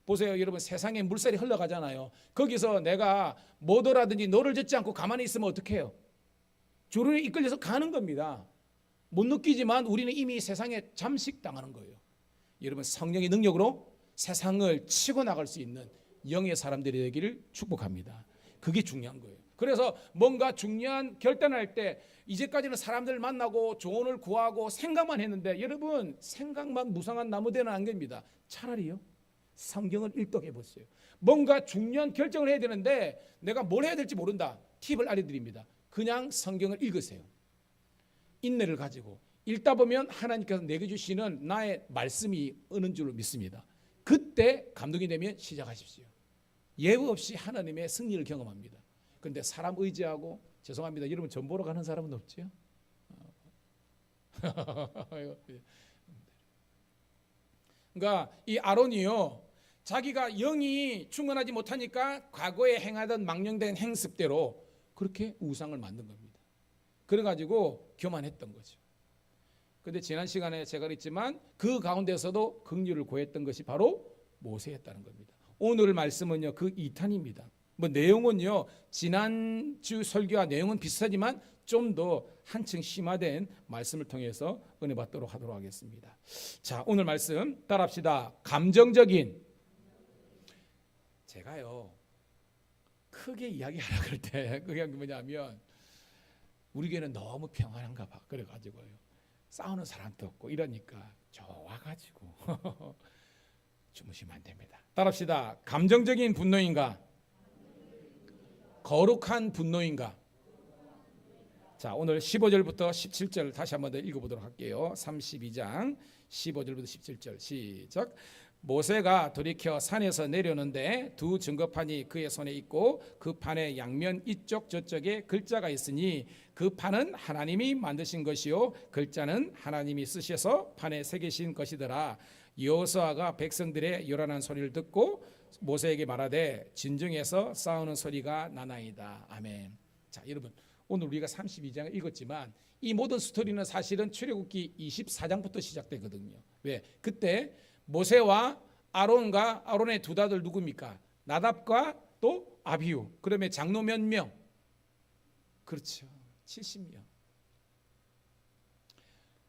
보세요, 여러분, 세상에 물살이 흘러가잖아요. 거기서 내가 뭐더라든지 노를 젓지 않고 가만히 있으면 어떻게 해요? 조류에 이끌려서 가는 겁니다. 못 느끼지만 우리는 이미 세상에 잠식당하는 거예요. 여러분, 성령의 능력으로 세상을 치고 나갈 수 있는 영의 사람들이 되기를 축복합니다. 그게 중요한 거예요. 그래서 뭔가 중요한 결단할 때 이제까지는 사람들 만나고 조언을 구하고 생각만 했는데, 여러분, 생각만 무성한 나무되는 안개입니다. 차라리요, 성경을 일독해 보세요. 뭔가 중요한 결정을 해야 되는데 내가 뭘 해야 될지 모른다. 팁을 알려드립니다. 그냥 성경을 읽으세요. 인내를 가지고 읽다 보면 하나님께서 내게 주시는 나의 말씀이 어느 줄로 믿습니다. 그때 감동이 되면 시작하십시오. 예우 없이 하나님의 승리를 경험합니다. 그런데 사람 의지하고, 죄송합니다, 여러분, 전 보러 가는 사람은 없죠? 그러니까 이 아론이요, 자기가 영이 충만하지 못하니까 과거에 행하던 망령된 행습대로 그렇게 우상을 만든 겁니다. 그래가지고 교만했던 거죠. 그런데 지난 시간에 제가 그랬지만 그 가운데서도 긍휼을 구했던 것이 바로 모세였다는 겁니다. 오늘 말씀은요, 그 2탄입니다. 뭐 내용은요, 지난주 설교와 내용은 비슷하지만 좀 더 한층 심화된 말씀을 통해서 은혜 받도록 하도록 하겠습니다. 자, 오늘 말씀 따라합시다. 감정적인, 제가요 크게 이야기하라 그럴 때 그게 뭐냐면, 우리 교회는 너무 평안한가 봐. 그래가지고요, 싸우는 사람도 없고 이러니까 좋아가지고 주무시면 안 됩니다. 따라합시다. 감정적인 분노인가, 거룩한 분노인가. 자, 오늘 15절부터 17절 다시 한번 더 읽어보도록 할게요. 32장 15절부터 17절 시작. 모세가 돌이켜 산에서 내려오는데 두 증거판이 그의 손에 있고 그 판의 양면 이쪽 저쪽에 글자가 있으니 그 판은 하나님이 만드신 것이요 글자는 하나님이 쓰셔서 판에 새기신 것이더라. 여호수아가 백성들의 요란한 소리를 듣고 모세에게 말하되 진중에서 싸우는 소리가 나나이다. 아멘. 자, 여러분, 오늘 우리가 32장을 읽었지만 이 모든 스토리는 사실은 출애굽기 24장부터 시작되거든요. 왜? 그때 모세와 아론과 아론의 두 아들 누굽니까? 나답과 또 아비후. 그러면 장로 몇 명? 그렇죠, 70명.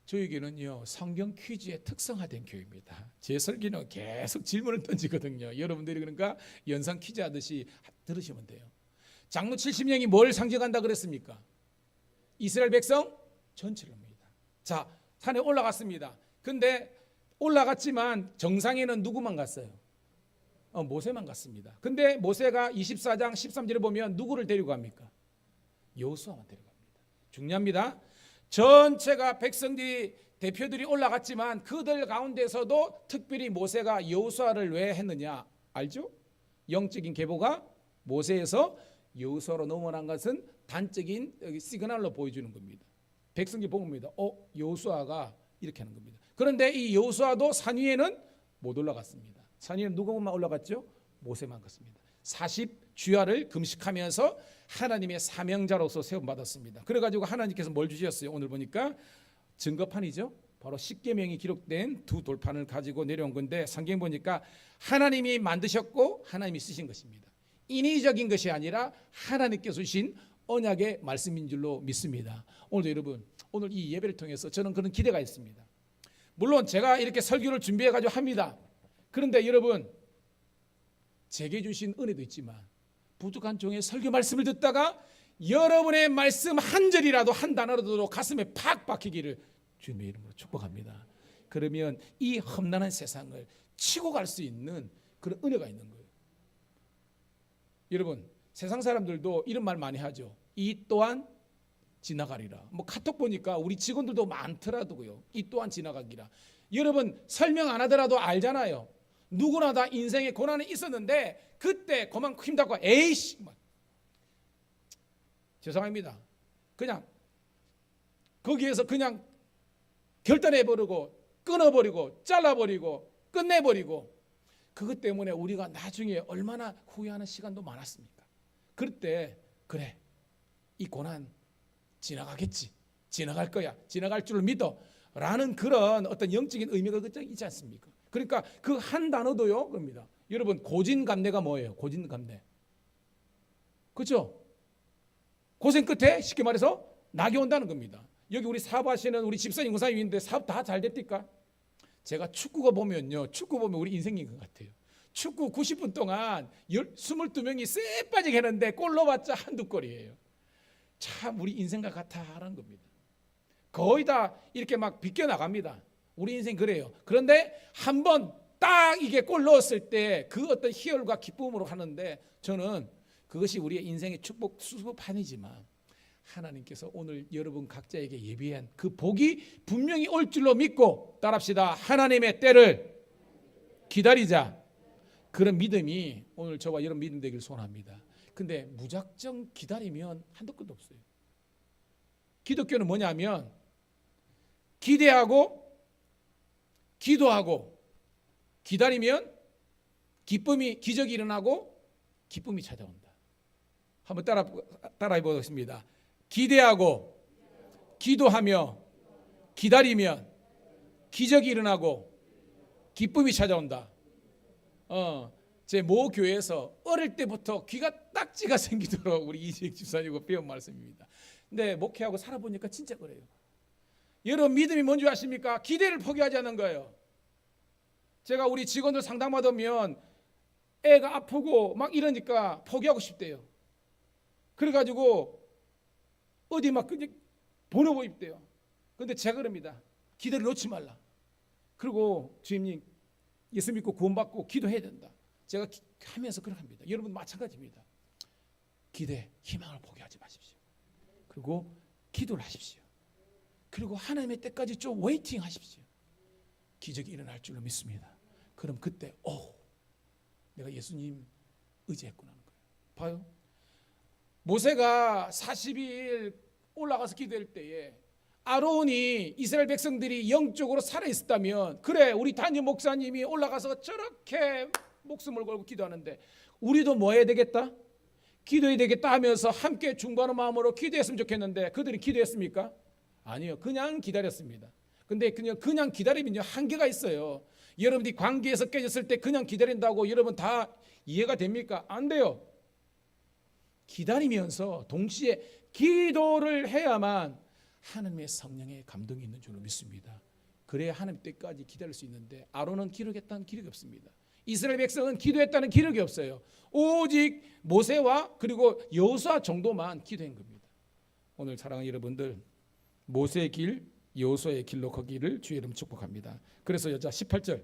저희 교회는요, 성경 퀴즈에 특성화된 교회입니다. 제 설교는 계속 질문을 던지거든요. 여러분들이 그러니까 연상 퀴즈 하듯이 들으시면 돼요. 장로 70명이 뭘 상징한다 그랬습니까? 이스라엘 백성 전체입니다. 자, 산에 올라갔습니다. 근데 올라갔지만 정상에는 누구만 갔어요? 모세만 갔습니다. 근데 모세가 24장 13절에 보면 누구를 데리고 갑니까? 여호수아만 데려갑니다. 중요합니다. 전체가 백성들이, 대표들이 올라갔지만 그들 가운데서도 특별히 모세가 여호수아를 왜 했느냐 알죠? 영적인 계보가 모세에서 여호수아로 넘어간 것은 단적인 시그널로 보여주는 겁니다. 백성들이 봅니다. 여호수아가 이렇게 하는 겁니다. 그런데 이 여호수아도 산 위에는 못 올라갔습니다. 산 위에는 누구만 올라갔죠? 모세만 갔습니다. 40주야를 금식하면서 하나님의 사명자로서 세움받았습니다. 그래가지고 하나님께서 뭘 주셨어요? 오늘 보니까 증거판이죠. 바로 십계명이 기록된 두 돌판을 가지고 내려온 건데, 성경 보니까 하나님이 만드셨고 하나님이 쓰신 것입니다. 인위적인 것이 아니라 하나님께서 주신 언약의 말씀인 줄로 믿습니다. 오늘도 여러분, 오늘 이 예배를 통해서 저는 그런 기대가 있습니다. 물론 제가 이렇게 설교를 준비해가지고 합니다. 그런데 여러분, 제게 주신 은혜도 있지만 부족한 종의 설교 말씀을 듣다가 여러분의 말씀 한 절이라도, 한 단어라도 가슴에 팍 박히기를 주님의 이름으로 축복합니다. 그러면 이 험난한 세상을 치고 갈 수 있는 그런 은혜가 있는 거예요. 여러분, 세상 사람들도 이런 말 많이 하죠. 이 또한 지나가리라. 뭐 카톡 보니까 우리 직원들도 많더라도요. 이 또한 지나가기라. 여러분, 설명 안 하더라도 알잖아요. 누구나 다 인생에 고난이 있었는데 그때 그만 힘닫고 에이씨 죄송합니다. 그냥 거기에서 그냥 결단해버리고 끊어버리고 잘라버리고 끝내버리고 그것 때문에 우리가 나중에 얼마나 후회하는 시간도 많았습니까? 그럴 때 그래 이 고난 지나가겠지, 지나갈 거야, 지나갈 줄 믿어 라는 그런 어떤 영적인 의미가 있지 않습니까? 그러니까 그 한 단어도요 그럽니다. 여러분 고진감래가 뭐예요? 고진감래 그렇죠? 고생 끝에 쉽게 말해서 낙이 온다는 겁니다. 여기 우리 사업하시는 우리 집사님, 권사님인데 사업 다 잘 됐습니까? 제가 축구가 보면요, 축구 보면 우리 인생인 것 같아요. 축구 90분 동안 22명이 쎄 빠지게 하는데 골 넣어봤자 한두 골이에요. 참 우리 인생과 같다라는 겁니다. 거의 다 이렇게 막 비껴나갑니다. 우리 인생 그래요. 그런데 한번 딱 이게 골 넣었을 때 그 어떤 희열과 기쁨으로 하는데 저는 그것이 우리의 인생의 축복 수수판이지만 하나님께서 오늘 여러분 각자에게 예비한 그 복이 분명히 올 줄로 믿고 따라합시다. 하나님의 때를 기다리자. 그런 믿음이 오늘 저와 여러분 믿음 되길 소원합니다. 근데 무작정 기다리면 한도 끝도 없어요. 기독교는 뭐냐면 기대하고 기도하고 기다리면 기적이 일어나고 기쁨이 찾아온다. 한번 따라해 보겠습니다. 기대하고 기도하며 기다리면 기적이 일어나고 기쁨이 찾아온다. 제 모 교회에서 어릴 때부터 귀가 딱지가 생기도록 우리 이재익 집사님과 배운 말씀입니다. 근데 목회하고 살아보니까 진짜 그래요. 여러분 믿음이 뭔지 아십니까? 기대를 포기하지 않는 거예요. 제가 우리 직원들 상담받으면 애가 아프고 막 이러니까 포기하고 싶대요. 그래가지고 어디 막 그냥 보내고 있대요. 그런데 제가 그럽니다. 기대를 놓지 말라. 그리고 주임님 예수 믿고 구원받고 기도해야 된다. 제가 하면서 그렇게 합니다. 여러분 마찬가지입니다. 기대, 희망을 포기하지 마십시오. 그리고 기도를 하십시오. 그리고 하나님의 때까지 좀 웨이팅 하십시오. 기적이 일어날 줄로 믿습니다. 그럼 그때 내가 예수님 의지했구나 하는 거예요. 봐요. 모세가 40일 올라가서 기도할 때에 아론이 이스라엘 백성들이 영적으로 살아있었다면 그래 우리 담임 목사님이 올라가서 저렇게 목숨을 걸고 기도하는데 우리도 뭐 해야 되겠다? 기도해야 되겠다 하면서 함께 중보하는 마음으로 기도했으면 좋겠는데 그들이 기도했습니까? 아니요. 그냥 기다렸습니다. 근데 그냥 기다리면 한계가 있어요. 여러분들이 관계에서 깨졌을 때 그냥 기다린다고 여러분 다 이해가 됩니까? 안 돼요. 기다리면서 동시에 기도를 해야만 하나님의 성령의 감동이 있는 줄로 믿습니다. 그래야 하나님 때까지 기다릴 수 있는데 아론은 기록했다는 기록이 없습니다. 이스라엘 백성은 기도했다는 기록이 없어요. 오직 모세와 그리고 여호수아 정도만 기도한 겁니다. 오늘 사랑하는 여러분들 모세의 길, 여호수아의 길로 걷기를 주의 이름 축복합니다. 그래서 18절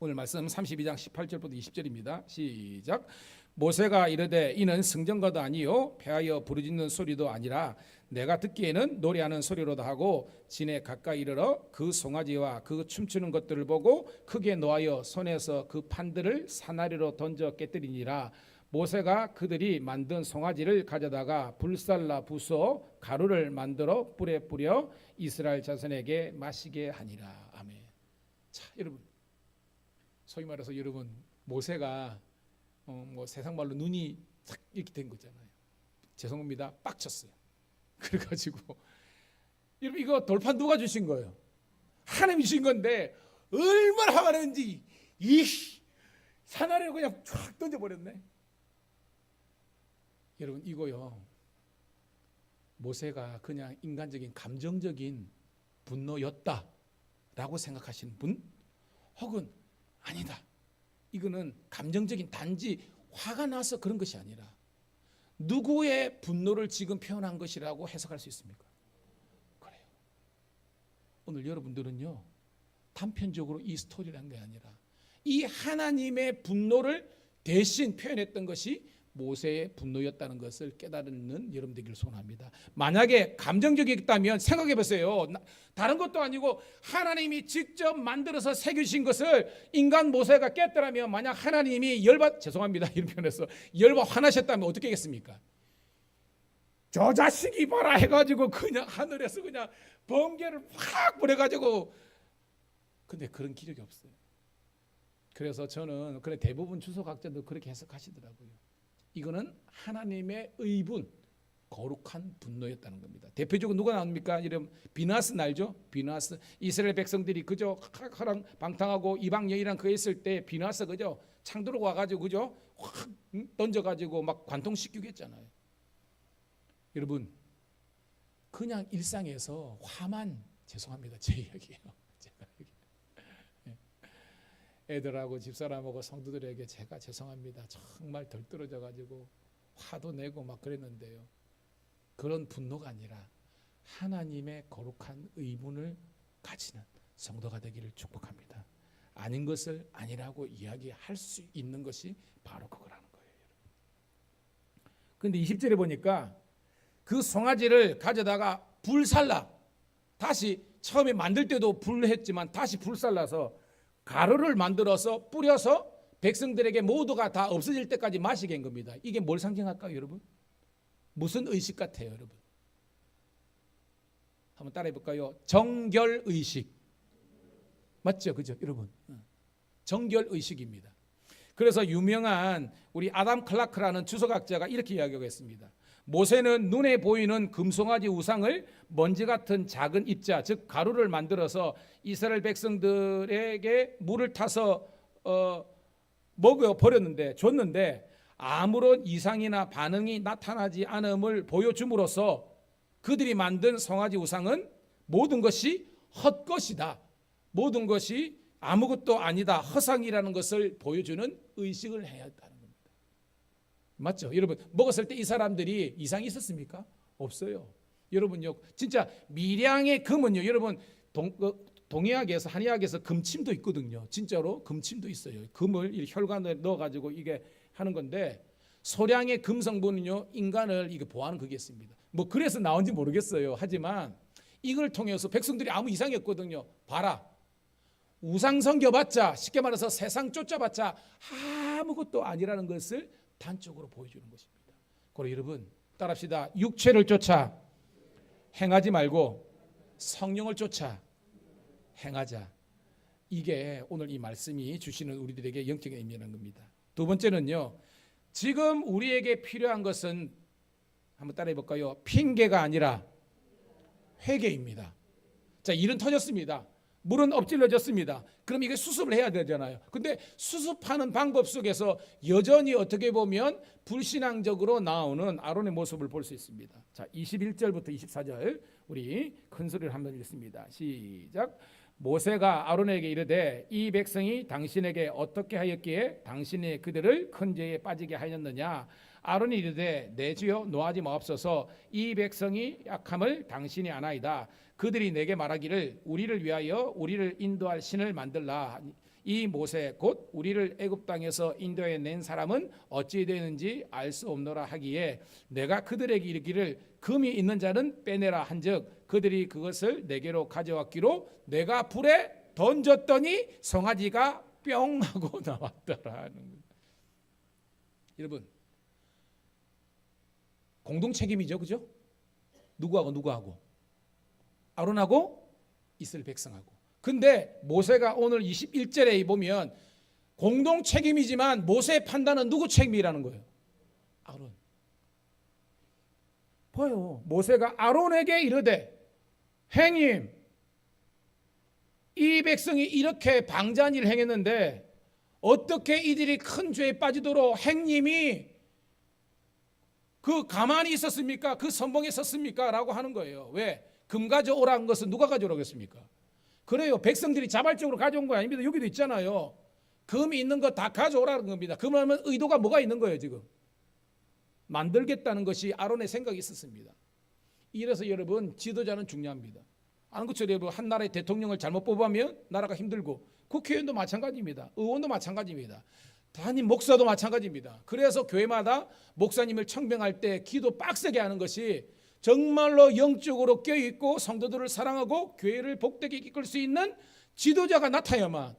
오늘 말씀 32장 18절부터 20절입니다. 시작. 모세가 이르되 이는 승전가도 아니요 패하여 부르짖는 소리도 아니라 내가 듣기에는 노래하는 소리로다 하고 진에 가까이 이르러 그 송아지와 그 춤추는 것들을 보고 크게 노하여 손에서 그 판들을 사나리로 던져 깨뜨리니라. 모세가 그들이 만든 송아지를 가져다가 불살라 부숴 가루를 만들어 뿔에 뿌려 이스라엘 자손에게 마시게 하니라. 아멘. 자, 여러분 소위 말해서 여러분 모세가 뭐 세상 말로 눈이 싹 이렇게 된 거잖아요. 죄송합니다. 빡쳤어요. 그래가지고 여러분 이거 돌판 누가 주신 거예요? 하나님이 주신 건데 얼마나 화가 나는지 이 사나리를 그냥 쫙 던져버렸네. 여러분 이거요 모세가 그냥 인간적인 감정적인 분노였다라고 생각하시는 분 혹은 아니다 이거는 감정적인 단지 화가 나서 그런 것이 아니라 누구의 분노를 지금 표현한 것이라고 해석할 수 있습니까? 그래요. 오늘 여러분들은요 단편적으로 이 스토리를 한 게 아니라 이 하나님의 분노를 대신 표현했던 것이 모세의 분노였다는 것을 깨달는 여러분 되기를 소원합니다. 만약에 감정적이었다면 생각해 보세요. 다른 것도 아니고 하나님이 직접 만들어서 새기신 것을 인간 모세가 깼더라면 만약 하나님이 죄송합니다 이런 표현에서 화나셨다면 어떻게 하겠습니까? 저 자식이 봐라 해가지고 그냥 하늘에서 그냥 번개를 확 보내가지고 근데 그런 기력이 없어요. 그래서 저는 그래 대부분 주석학자들 그렇게 해석하시더라고요. 이거는 하나님의 의분, 거룩한 분노였다는 겁니다. 대표적으로 누가 나옵니까? 이름 비나스 알죠? 비나스. 이스라엘 백성들이 그저 하랑 방탕하고 이방 여인이랑 그 했을 때 비나스 그죠? 창 들고 와가지고 그죠? 확 던져가지고 막 관통시키고 했잖아요. 여러분 그냥 일상에서 화만 죄송합니다 제 이야기예요. 제가 애들하고 집사람하고 성도들에게 제가 죄송합니다. 정말 덜떨어져가지고 화도 내고 막 그랬는데요. 그런 분노가 아니라 하나님의 거룩한 의문을 가지는 성도가 되기를 축복합니다. 아닌 것을 아니라고 이야기할 수 있는 것이 바로 그거라는 거예요. 그런데 20절에 보니까 그 송아지를 가져다가 불살라 다시 처음에 만들 때도 불했지만 다시 불살라서 가루를 만들어서 뿌려서 백성들에게 모두가 다 없어질 때까지 마시게 한 겁니다. 이게 뭘 상징할까요, 여러분? 무슨 의식 같아요, 여러분? 한번 따라해 볼까요? 정결 의식. 맞죠, 그죠, 여러분? 정결 의식입니다. 그래서 유명한 우리 아담 클라크라는 주석학자가 이렇게 이야기하고 있습니다. 모세는 눈에 보이는 금송아지 우상을 먼지 같은 작은 입자, 즉 가루를 만들어서 이스라엘 백성들에게 물을 타서 먹여 버렸는데 줬는데 아무런 이상이나 반응이 나타나지 않음을 보여줌으로써 그들이 만든 송아지 우상은 모든 것이 헛것이다. 모든 것이 아무것도 아니다. 허상이라는 것을 보여주는 의식을 해야 한다는 겁니다. 맞죠? 여러분 먹었을 때 이 사람들이 이상이 있었습니까? 없어요. 여러분요 진짜 미량의 금은요 여러분 동의학에서 한의학에서 금침도 있거든요. 진짜로 금침도 있어요. 금을 혈관에 넣어가지고 이게 하는 건데 소량의 금 성분은요 인간을 이게 보호하는 그게 있습니다. 뭐 그래서 나온지 모르겠어요. 하지만 이걸 통해서 백성들이 아무 이상이 없거든요. 봐라. 우상 섬겨봤자 쉽게 말해서 세상 쫓아봤자 아무것도 아니라는 것을 단적으로 보여주는 것입니다. 그리고 여러분 따라합시다. 육체를 쫓아 행하지 말고 성령을 쫓아 행하자. 이게 오늘 이 말씀이 주시는 우리들에게 영적인 의미라는 겁니다. 두 번째는요. 지금 우리에게 필요한 것은 한번 따라해 볼까요? 핑계가 아니라 회개입니다. 자, 일은 터졌습니다. 물은 엎질러졌습니다. 그럼 이게 수습을 해야 되잖아요. 근데 수습하는 방법 속에서 여전히 어떻게 보면 불신앙적으로 나오는 아론의 모습을 볼 수 있습니다. 자, 21절부터 24절 우리 큰 소리를 한번 읽습니다. 시작. 모세가 아론에게 이르되 이 백성이 당신에게 어떻게 하였기에 당신이 그들을 큰 죄에 빠지게 하였느냐. 아론이 이르되 내 주여 노하지 마옵소서. 이 백성이 약함을 당신이 아나이다. 그들이 내게 말하기를 우리를 위하여 우리를 인도할 신을 만들라. 이 모세 곧 우리를 애굽 땅에서 인도해 낸 사람은 어찌 되는지 알 수 없노라 하기에 내가 그들에게 이르기를 금이 있는 자는 빼내라 한즉 그들이 그것을 내게로 가져왔기로 내가 불에 던졌더니 송아지가 뿅 하고 나왔더라. 여러분 공동 책임이죠, 그죠? 누구하고? 아론하고 이스라엘 백성하고. 근데 모세가 오늘 21절에 보면 공동 책임이지만 모세의 판단은 누구 책임이라는 거예요? 아론. 봐요. 모세가 아론에게 이르되 행님 이 백성이 이렇게 방자한 일을 행했는데 어떻게 이들이 큰 죄에 빠지도록 행님이 그 가만히 있었습니까? 그 선봉에 섰습니까? 라고 하는 거예요. 왜? 금 가져오라는 것은 누가 가져오라고 했습니까? 그래요. 백성들이 자발적으로 가져온 거 아닙니다. 여기도 있잖아요. 금이 있는 거 다 가져오라는 겁니다. 그러면 의도가 뭐가 있는 거예요, 지금? 만들겠다는 것이 아론의 생각이 있었습니다. 이래서 여러분, 지도자는 중요합니다. 아는 것처럼 여러분, 한 나라의 대통령을 잘못 뽑으면 나라가 힘들고, 국회의원도 마찬가지입니다. 의원도 마찬가지입니다. 담임 목사도 마찬가지입니다. 그래서 교회마다 목사님을 청병할 때 기도 빡세게 하는 것이 정말로 영적으로 껴있고 성도들을 사랑하고 교회를 복되게 이끌 수 있는 지도자가 나타나야만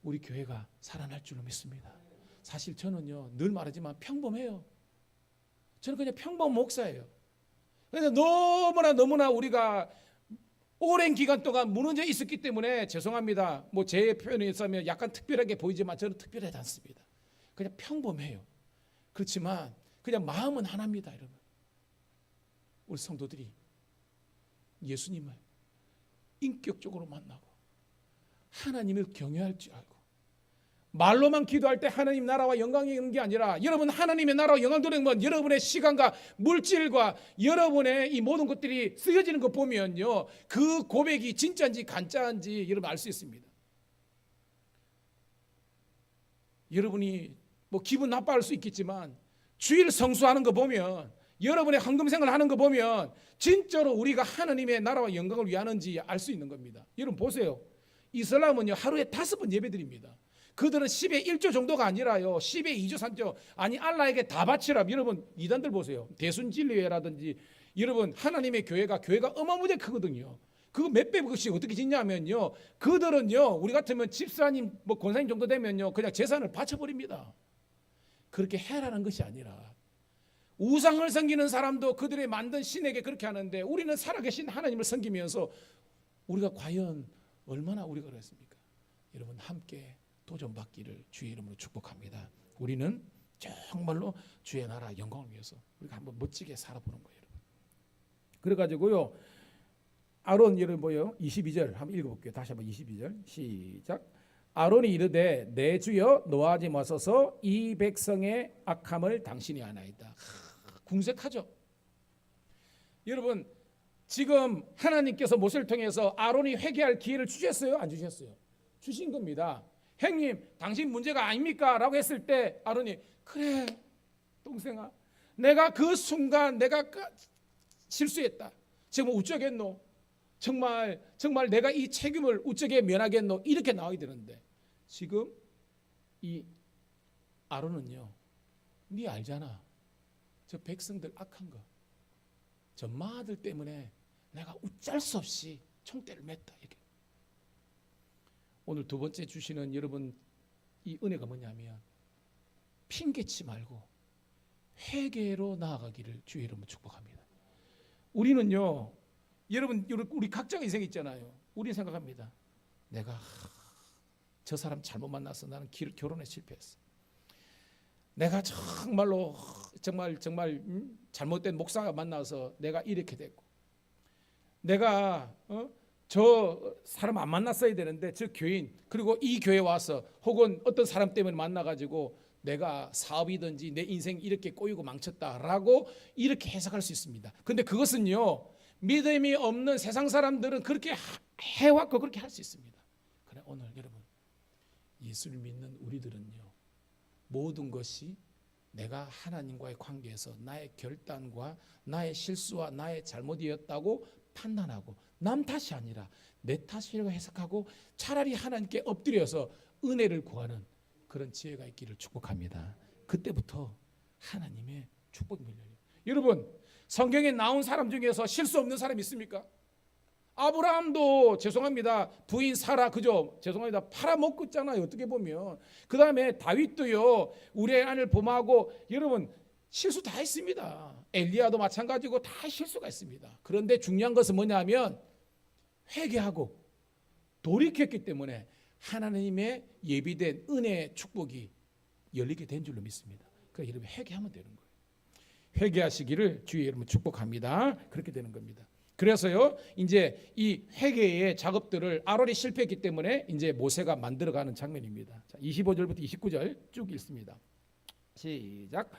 우리 교회가 살아날 줄로 믿습니다. 사실 저는요 늘 말하지만 평범해요. 저는 그냥 평범 목사예요. 그런데 너무나 우리가 오랜 기간 동안 무너져 있었기 때문에 죄송합니다. 뭐 제 표현에 있으면 약간 특별하게 보이지만 저는 특별하지 않습니다. 그냥 평범해요. 그렇지만 그냥 마음은 하나입니다, 여러분. 우리 성도들이 예수님을 인격적으로 만나고 하나님을 경외할 줄 알고 말로만 기도할 때 하나님 나라와 영광이 있는 게 아니라 여러분 하나님의 나라와 영광 도는 건 여러분의 시간과 물질과 여러분의 이 모든 것들이 쓰여지는 거 보면요, 그 고백이 진짜인지 가짜인지 여러분 알 수 있습니다. 여러분이 뭐 기분 나빠할 수 있겠지만 주일 성수하는 거 보면, 여러분의 헌금 생활 하는 거 보면 진짜로 우리가 하나님의 나라와 영광을 위하는지 알 수 있는 겁니다. 여러분 보세요. 이슬람은요 하루에 5번 예배드립니다. 그들은 10의 1조 정도가 아니라요 10의 2조 3조, 아니 알라에게 다 바치라. 여러분 이단들 보세요. 대순진리회라든지 여러분 하나님의 교회가 어마무지하게 크거든요. 그거 몇 배씩 어떻게 짓냐면요, 그들은요 우리 같으면 집사님 뭐 권사님 정도 되면요 그냥 재산을 바쳐버립니다. 그렇게 해라는 것이 아니라 우상을 섬기는 사람도 그들의 만든 신에게 그렇게 하는데, 우리는 살아계신 하나님을 섬기면서 우리가 과연 얼마나 우리가 그랬습니까? 여러분 함께 도전받기를 주의 이름으로 축복합니다. 우리는 정말로 주의 나라 영광을 위해서 우리가 한번 멋지게 살아보는 거예요, 여러분. 그래가지고요 아론 여러분 뭐요? 22절 한번 읽어볼게요. 다시 한번 22절 시작. 아론이 이르되 내 주여 노하지 마소서 이 백성의 악함을 당신이 아나이다. 궁색하죠. 여러분 지금 하나님께서 모세를 통해서 아론이 회개할 기회를 주셨어요? 안 주셨어요? 주신 겁니다. 형님 당신 문제가 아닙니까? 라고 했을 때 아론이 그래 동생아, 내가 그 순간 내가 실수했다. 지금 어쩌겠노? 정말 내가 이 책임을 어쩌게 면하겠노? 이렇게 나와야 되는데 지금 이 아론은요, 네 알잖아. 저 백성들 악한 거, 저 마들 때문에 내가 어쩔 수 없이 총대를 맸다. 이렇게. 오늘 두 번째 주시는 여러분 이 은혜가 뭐냐면 핑계치 말고 회개로 나아가기를 주의 이름으로 축복합니다. 우리는요, 여러분 우리 각자가 인생 있잖아요. 우리 생각합니다. 내가 저 사람 잘못 만나서 나는 결혼에 실패했어. 내가 정말로 정말 잘못된 목사가 만나서 내가 이렇게 됐고, 내가 저 사람 안 만났어야 되는데 저 교인 그리고 이 교회 와서 혹은 어떤 사람 때문에 만나가지고 내가 사업이든지 내 인생 이렇게 꼬이고 망쳤다라고 이렇게 해석할 수 있습니다. 근데 그것은요 믿음이 없는 세상 사람들은 그렇게 해왔고 그렇게 할 수 있습니다. 그래 오늘 여러분 예수를 믿는 우리들은요 모든 것이 내가 하나님과의 관계에서 나의 결단과 나의 실수와 나의 잘못이었다고 판단하고 남 탓이 아니라 내 탓이라고 해석하고 차라리 하나님께 엎드려서 은혜를 구하는 그런 지혜가 있기를 축복합니다. 그때부터 하나님의 축복이 밀려요. 여러분 성경에 나온 사람 중에서 실수 없는 사람 있습니까? 아브라함도 죄송합니다 부인 사라 그죠? 죄송합니다 팔아먹었잖아요 어떻게 보면. 그 다음에 다윗도요 우리의 아내를 범하고 여러분 실수 다 했습니다. 엘리야도 마찬가지고 다 실수가 있습니다. 그런데 중요한 것은 뭐냐면 회개하고 돌이켰기 때문에 하나님의 예비된 은혜의 축복이 열리게 된 줄로 믿습니다. 그러니까 여러분 회개하면 되는 거예요. 회개하시기를 주의 이름으로 축복합니다. 그렇게 되는 겁니다. 그래서요 이제 이 회개의 작업들을 아론이 실패했기 때문에 이제 모세가 만들어가는 장면입니다. 자, 25절부터 29절 쭉 읽습니다. 시작.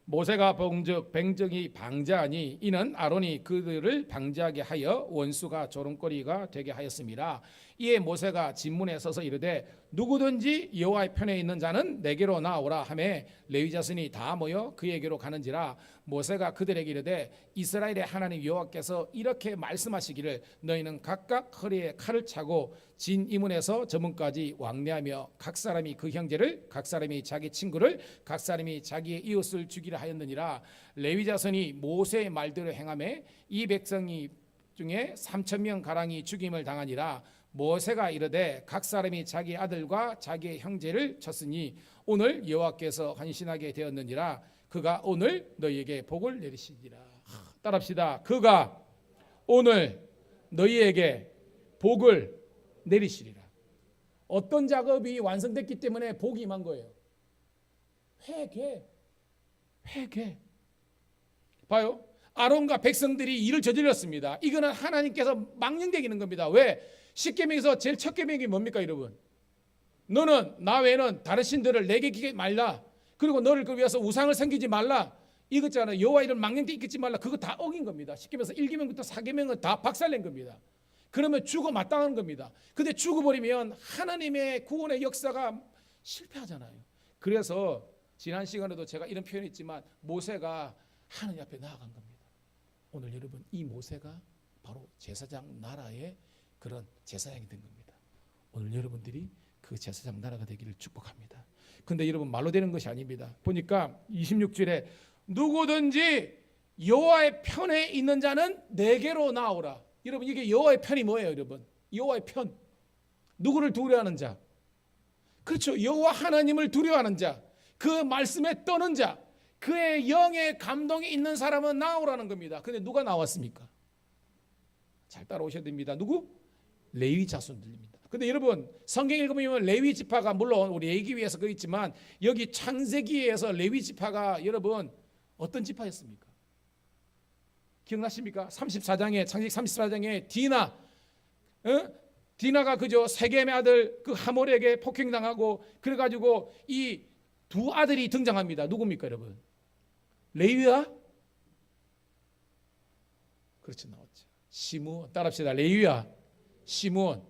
모세가 본즉 백성이 방자하니 이는 아론이 그들을 방자하게 하여 원수가 조롱거리가 되게 하였음이라. 이에 모세가 진문에 서서 이르되 누구든지 여호와의 편에 있는 자는 내게로 나오라 하매 레위 자손이 다 모여 그에게로 가는지라. 모세가 그들에게 이르되 이스라엘의 하나님 여호와께서 이렇게 말씀하시기를 너희는 각각 허리에 칼을 차고 진 이문에서 저문까지 왕래하며 각 사람이 그 형제를 각 사람이 자기 친구를 각 사람이 자기의 이웃을 죽이라 하였느니라. 레위 자손이 모세의 말대로 행하매 이 백성이 중에 3,000명 가량이 죽임을 당하니라. 모세가 이르되 각 사람이 자기 아들과 자기의 형제를 쳤으니 오늘 여호와께서 헌신하게 되었느니라. 그가 오늘 너희에게 복을 내리시리라. 따라합시다. 그가 오늘 너희에게 복을 내리시리라. 어떤 작업이 완성됐기 때문에 복이 임한 거예요? 회개. 봐요. 아론과 백성들이 일을 저질렀습니다. 이거는 하나님께서 망령되기는 겁니다. 왜? 십계명에서 제일 첫 계명이 뭡니까, 여러분? 너는 나 외에는 다른 신들을 내게 기게 말라. 그리고 너를 그 위해서 우상을 섬기지 말라. 이거잖아요. 여호와 이름 망령되 잊지 말라. 그거 다 어긴 겁니다. 십계명에서 1계명부터 4계명은 다 박살낸 겁니다. 그러면 죽어 마땅한 겁니다. 근데 죽어버리면 하나님의 구원의 역사가 실패하잖아요. 그래서 지난 시간에도 제가 이런 표현이 있지만 모세가 하나님 앞에 나아간 겁니다. 오늘 여러분 이 모세가 바로 제사장 나라의 그런 제사장이 된 겁니다. 오늘 여러분들이 그 제사장 나라가 되기를 축복합니다. 근데 여러분 말로 되는 것이 아닙니다. 보니까 26절에 누구든지 여호와의 편에 있는 자는 내게로 나오라. 여러분 이게 여호와의 편이 뭐예요, 여러분? 여호와의 편. 누구를 두려워하는 자? 그렇죠. 여호와 하나님을 두려워하는 자. 그 말씀에 떠는 자. 그의 영의 감동이 있는 사람은 나오라는 겁니다. 근데 누가 나왔습니까? 잘 따라오셔야 됩니다. 누구? 레위 자손들입니다. 근데 여러분 성경 읽으면 레위 지파가 물론 우리 얘기 위해서 그렇지만 여기 창세기에서 레위 지파가 여러분 어떤 지파였습니까? 기억나십니까? 34장에 창세기 34장에 디나, 디나가 그저 세겜의 아들 그 하몰에게 폭행당하고 그래가지고 이 두 아들이 등장합니다. 누굽니까, 여러분? 레위와 그렇지 나왔죠. 시므온 따라합시다. 레위와 시므온.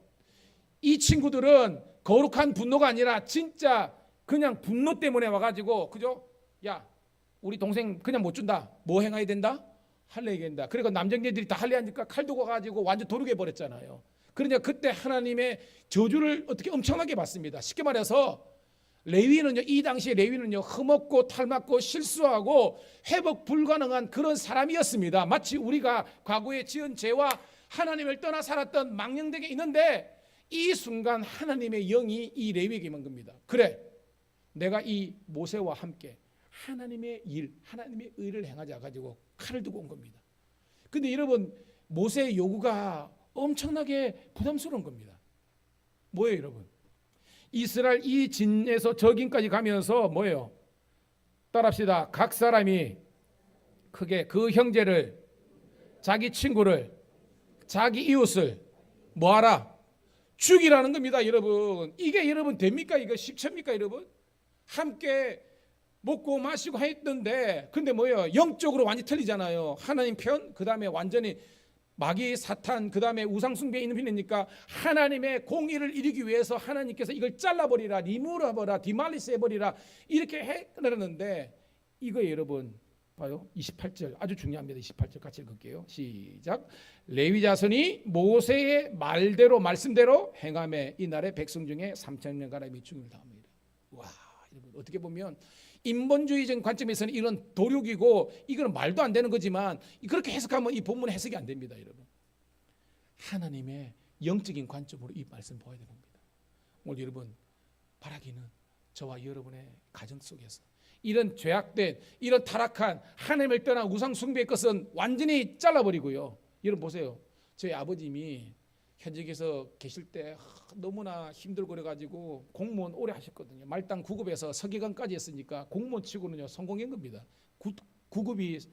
이 친구들은 거룩한 분노가 아니라 진짜 그냥 분노 때문에 와가지고 그죠? 야 우리 동생 그냥 못 준다. 뭐 행해야 된다? 할례 해야 된다. 그리고 남정네들이 다 할례 하니까 칼 두고 가지고 완전 도륙해 버렸잖아요. 그러니까 그때 하나님의 저주를 어떻게 엄청나게 받습니다. 쉽게 말해서 레위는요, 이 당시에 레위는요 흠없고 탈맞고 실수하고 회복 불가능한 그런 사람이었습니다. 마치 우리가 과거에 지은 죄와 하나님을 떠나 살았던 망령되게 있는데 이 순간 하나님의 영이 이 레위에게 임한 겁니다. 그래 내가 이 모세와 함께 하나님의 일, 하나님의 의를 행하자 가지고 칼을 두고 온 겁니다. 근데 여러분 모세의 요구가 엄청나게 부담스러운 겁니다. 뭐예요, 여러분? 이스라엘 이 진에서 저긴까지 가면서 뭐예요? 따라합시다. 각 사람이 크게 그 형제를, 자기 친구를, 자기 이웃을 뭐하라? 죽이라는 겁니다, 여러분. 이게 여러분 됩니까? 이거 쉽습니까, 여러분? 함께 먹고 마시고 했던데 근데 뭐예요? 영적으로 완전히 틀리잖아요. 하나님 편, 그 다음에 완전히 마귀 사탄, 그 다음에 우상숭배에 있는 편이니까 하나님의 공의를 이루기 위해서 하나님께서 이걸 잘라버리라, 리무르해버리라, 디말리스 해버리라 이렇게 해내는데 이거 여러분 봐요. 28절 아주 중요합니다. 28절 같이 읽을게요. 시작. 레위 자손이 모세의 말대로 말씀대로 행함에 이날의 백성 중에 3,000명가량이 죽임을 당합니다. 와, 여러분 어떻게 보면 인본주의적인 관점에서는 이런 도륙이고 이거는 말도 안 되는 거지만 그렇게 해석하면 이 본문의 해석이 안 됩니다, 여러분. 하나님의 영적인 관점으로 이 말씀 보아야 되는 겁니다. 오늘 여러분 바라기는 저와 여러분의 가정 속에서 이런 죄악된 이런 타락한 하나님을 떠난 우상 숭배의 것은 완전히 잘라버리고요. 여러분 보세요. 저희 아버님이 현직에서 계실 때 너무나 힘들고 그래가지고 공무원 오래 하셨거든요. 말단 9급에서 서기관까지 했으니까 공무원 치고는요 성공한 겁니다. 9급이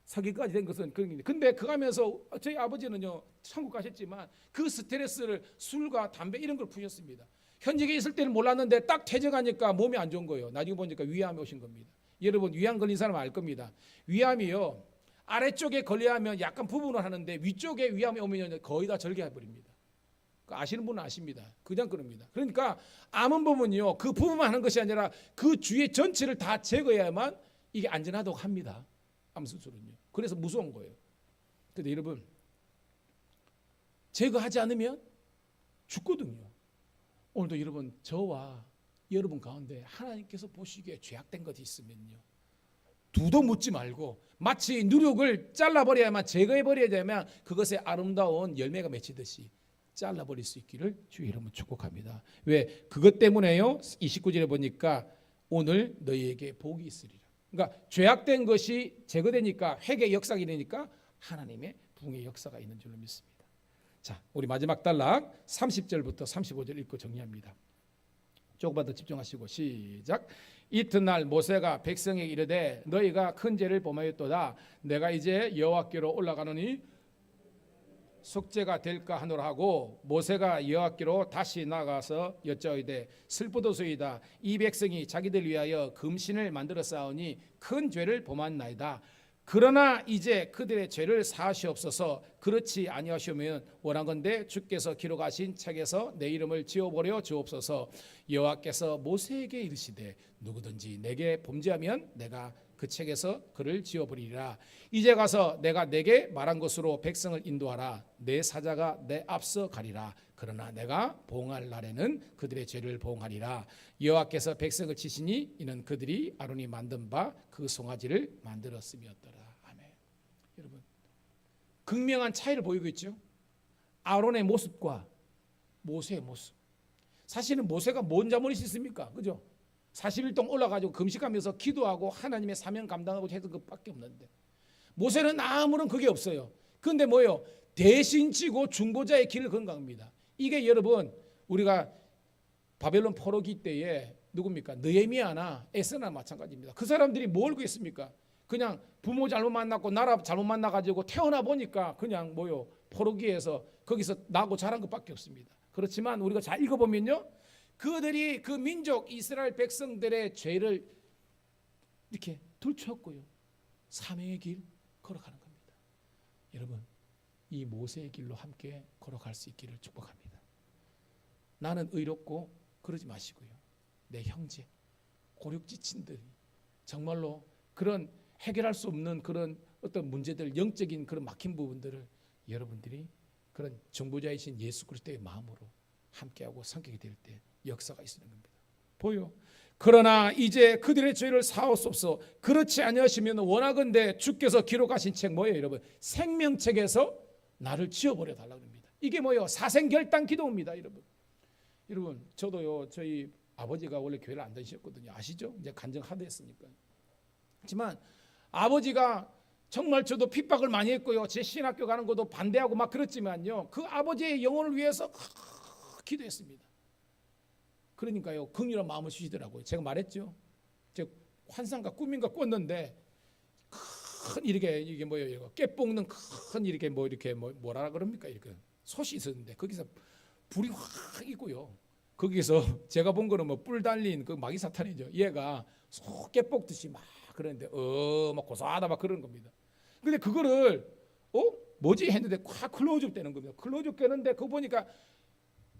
서기관까지 된 것은 그런 겁니다. 근데 그 하면서 저희 아버지는요 천국 가셨지만 그 스트레스를 술과 담배 이런 걸 푸셨습니다. 현직에 있을 때는 몰랐는데 딱 퇴직하니까 몸이 안 좋은 거예요. 나중에 보니까 위암이 오신 겁니다. 여러분 위암 걸린 사람 알 겁니다. 위암이요 아래쪽에 걸려야 하면 약간 부분을 하는데 위쪽에 위암이 오면 거의 다 절개해버립니다. 아시는 분은 아십니다. 그냥 그럽니다. 그러니까 암은 보면요 그 부분만 하는 것이 아니라 그 주위의 전체를 다 제거해야만 이게 안전하다고 합니다. 암 수술은요. 그래서 무서운 거예요. 근데 여러분 제거하지 않으면 죽거든요. 오늘도 여러분 저와 여러분 가운데 하나님께서 보시기에 죄악된 것이 있으면요 두도 묻지 말고 마치 누룩을 잘라버려야만 제거해버려야 되면 그것의 아름다운 열매가 맺히듯이 잘라버릴 수 있기를 주의 이름으로 축복합니다. 왜? 그것 때문에요 29절에 보니까 오늘 너희에게 복이 있으리라. 그러니까 죄악된 것이 제거되니까 회개의 역사가 되니까 하나님의 부흥의 역사가 있는 줄로 믿습니다. 자, 우리 마지막 단락 30절부터 35절 읽고 정리합니다. 조금만 더 집중하시고 시작. 이튿날 모세가 백성에게 이르되 너희가 큰 죄를 범하였도다. 내가 이제 여호와께로 올라가노니 속죄가 될까 하노라 하고 모세가 여호와께로 다시 나가서 여짜오되 슬프도소이다. 이 백성이 자기들 위하여 금신을 만들어 쌓으니 큰 죄를 범한나이다. 그러나 이제 그들의 죄를 사하시옵소서. 그렇지 아니하시면 원하건대 주께서 기록하신 책에서 내 이름을 지워버려 주옵소서. 여호와께서 모세에게 이르시되 누구든지 내게 범죄하면 내가 그 책에서 그를 지워버리리라. 이제 가서 내가 내게 말한 것으로 백성을 인도하라. 내 사자가 내 앞서 가리라. 그러나 내가 보응할 날에는 그들의 죄를 보응하리라. 여호와께서 백성을 치시니 이는 그들이 아론이 만든 바 그 송아지를 만들었음이었더라. 아멘. 여러분, 극명한 차이를 보이고 있죠. 아론의 모습과 모세의 모습. 사실은 모세가 뭔 잘못이 있습니까? 그죠? 40일 동안 올라가지고 금식하면서 기도하고 하나님의 사명 감당하고 했던 것밖에 없는데 모세는 아무런 그게 없어요. 그런데 뭐예요? 대신 지고 중보자의 길을 건강합니다. 이게 여러분 우리가 바벨론 포로기 때에 누굽니까? 느헤미야나 에스나 마찬가지입니다. 그 사람들이 뭘 구했습니까? 그냥 부모 잘못 만났고 나라 잘못 만나가지고 태어나 보니까 그냥 뭐요? 포로기에서 거기서 나고 자란 것밖에 없습니다. 그렇지만 우리가 잘 읽어보면요, 그들이 그 민족 이스라엘 백성들의 죄를 이렇게 들추었고요, 사명의 길 걸어가는 겁니다. 여러분, 이 모세의 길로 함께 걸어갈 수 있기를 축복합니다. 나는 의롭고 그러지 마시고요, 내 형제 고륙지친들이 정말로 그런 해결할 수 없는 그런 어떤 문제들, 영적인 그런 막힌 부분들을 여러분들이 그런 정보자이신 예수 그리스도의 마음으로 함께하고 성격이 될 때 역사가 있는 겁니다. 보여. 그러나 이제 그들의 죄를 사하옵소서. 그렇지 아니하시면 원하건대 주께서 기록하신 책 뭐예요, 여러분? 생명책에서 나를 지워버려 달라고 합니다. 이게 뭐예요? 사생결단 기도입니다, 여러분. 여러분, 저도요, 저희 아버지가 원래 교회를 안 다니셨거든요. 아시죠? 이제 간증하도 했으니까. 하지만 아버지가 정말 저도 핍박을 많이 했고요, 제 신학교 가는 것도 반대하고 막 그랬지만요, 그 아버지의 영혼을 위해서 기도했습니다. 그러니까요, 긍휼한 마음을 주시더라고요. 제가 말했죠. 제가 환상과 꿈인가 꿨는데 큰 이게 뭐예요? 깨 뽑는 큰 이렇게 뭐라 그럽니까? 이렇게 솥이 있었는데 거기서 불이 확 있고요. 거기서 제가 본 거는 뭐 뿔 달린 그 마귀 사탄이죠. 얘가 깨 뽑듯이 막 그러는데 막 고소하다 막 그러는 겁니다. 근데 그거를 뭐지 했는데 콱 클로즈업 되는 겁니다. 클로즈업 되는데 그거 보니까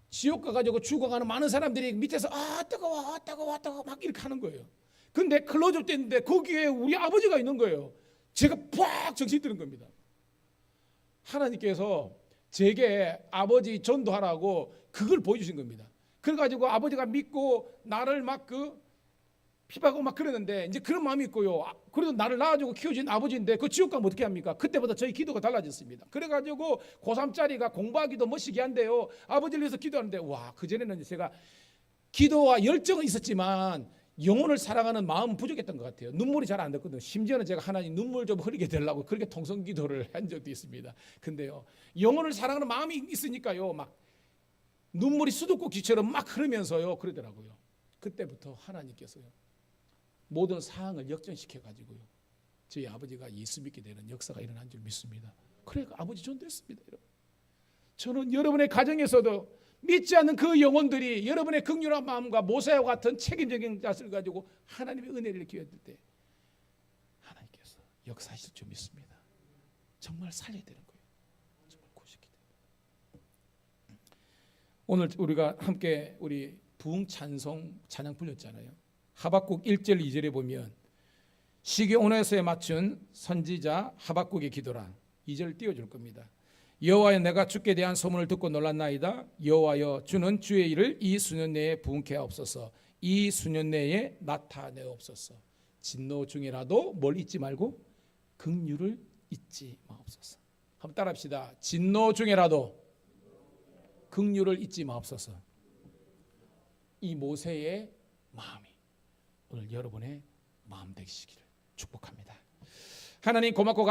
지옥 가가지고 죽어가는 많은 사람들이 밑에서 뜨거워 막 이렇게 하는 거예요. 근데 클로즈업 됐는데 거기에 우리 아버지가 있는 거예요. 제가 팍 정신이 드는 겁니다. 하나님께서 제게 아버지 전도하라고 그걸 보여주신 겁니다. 그래가지고 아버지가 믿고 나를 막 핍박하고 막 그러는데 이제 그런 마음이 있고요. 그래도 나를 낳아주고 키워준 아버지인데 그 지옥 가면 어떻게 합니까? 그때보다 저희 기도가 달라졌습니다. 그래가지고 고3짜리가 공부하기도 멋지게 한대요. 아버지를 위해서 기도하는데 와, 그전에는 제가 기도와 열정은 있었지만 영혼을 사랑하는 마음은 부족했던 것 같아요. 눈물이 잘 안 났거든요. 심지어는 제가 하나님 눈물 좀 흐리게 되려고 그렇게 통성 기도를 한 적도 있습니다. 근데요, 영혼을 사랑하는 마음이 있으니까요, 막 눈물이 수도꼭지처럼 막 흐르면서요 그러더라고요. 그때부터 하나님께서요 모든 상황을 역전시켜 가지고요 저희 아버지가 예수 믿게 되는 역사가 일어난 줄 믿습니다. 그래서 아버지 전도했습니다. 여러분, 저는 여러분의 가정에서도 믿지 않는 그 영혼들이 여러분의 긍휼한 마음과 모세와 같은 책임적인 자세를 가지고 하나님의 은혜를 기회할 때 하나님께서 역사하실 줄 믿습니다. 정말 살려야 되는 거예요. 정말 구속이 됩니다. 오늘 우리가 함께 우리 부흥 찬송 찬양 불렸잖아요. 하박국 1절 2절에 보면 시기온에서에 맞춘 선지자 하박국의 기도라. 2절 띄워줄 겁니다. 여호와여, 내가 주께 대한 소문을 듣고 놀랐나이다. 여호와여, 주는 주의 일을 이 수년 내에 부응케 하옵소서. 이 수년 내에 나타내옵소서. 진노 중이라도 뭘 잊지 말고 긍휼을 잊지 마옵소서. 한번 따라합시다. 진노 중에라도 긍휼을 잊지 마옵소서. 이 모세의 마음이 오늘 여러분의 마음 되시기를 축복합니다. 하나님 고맙고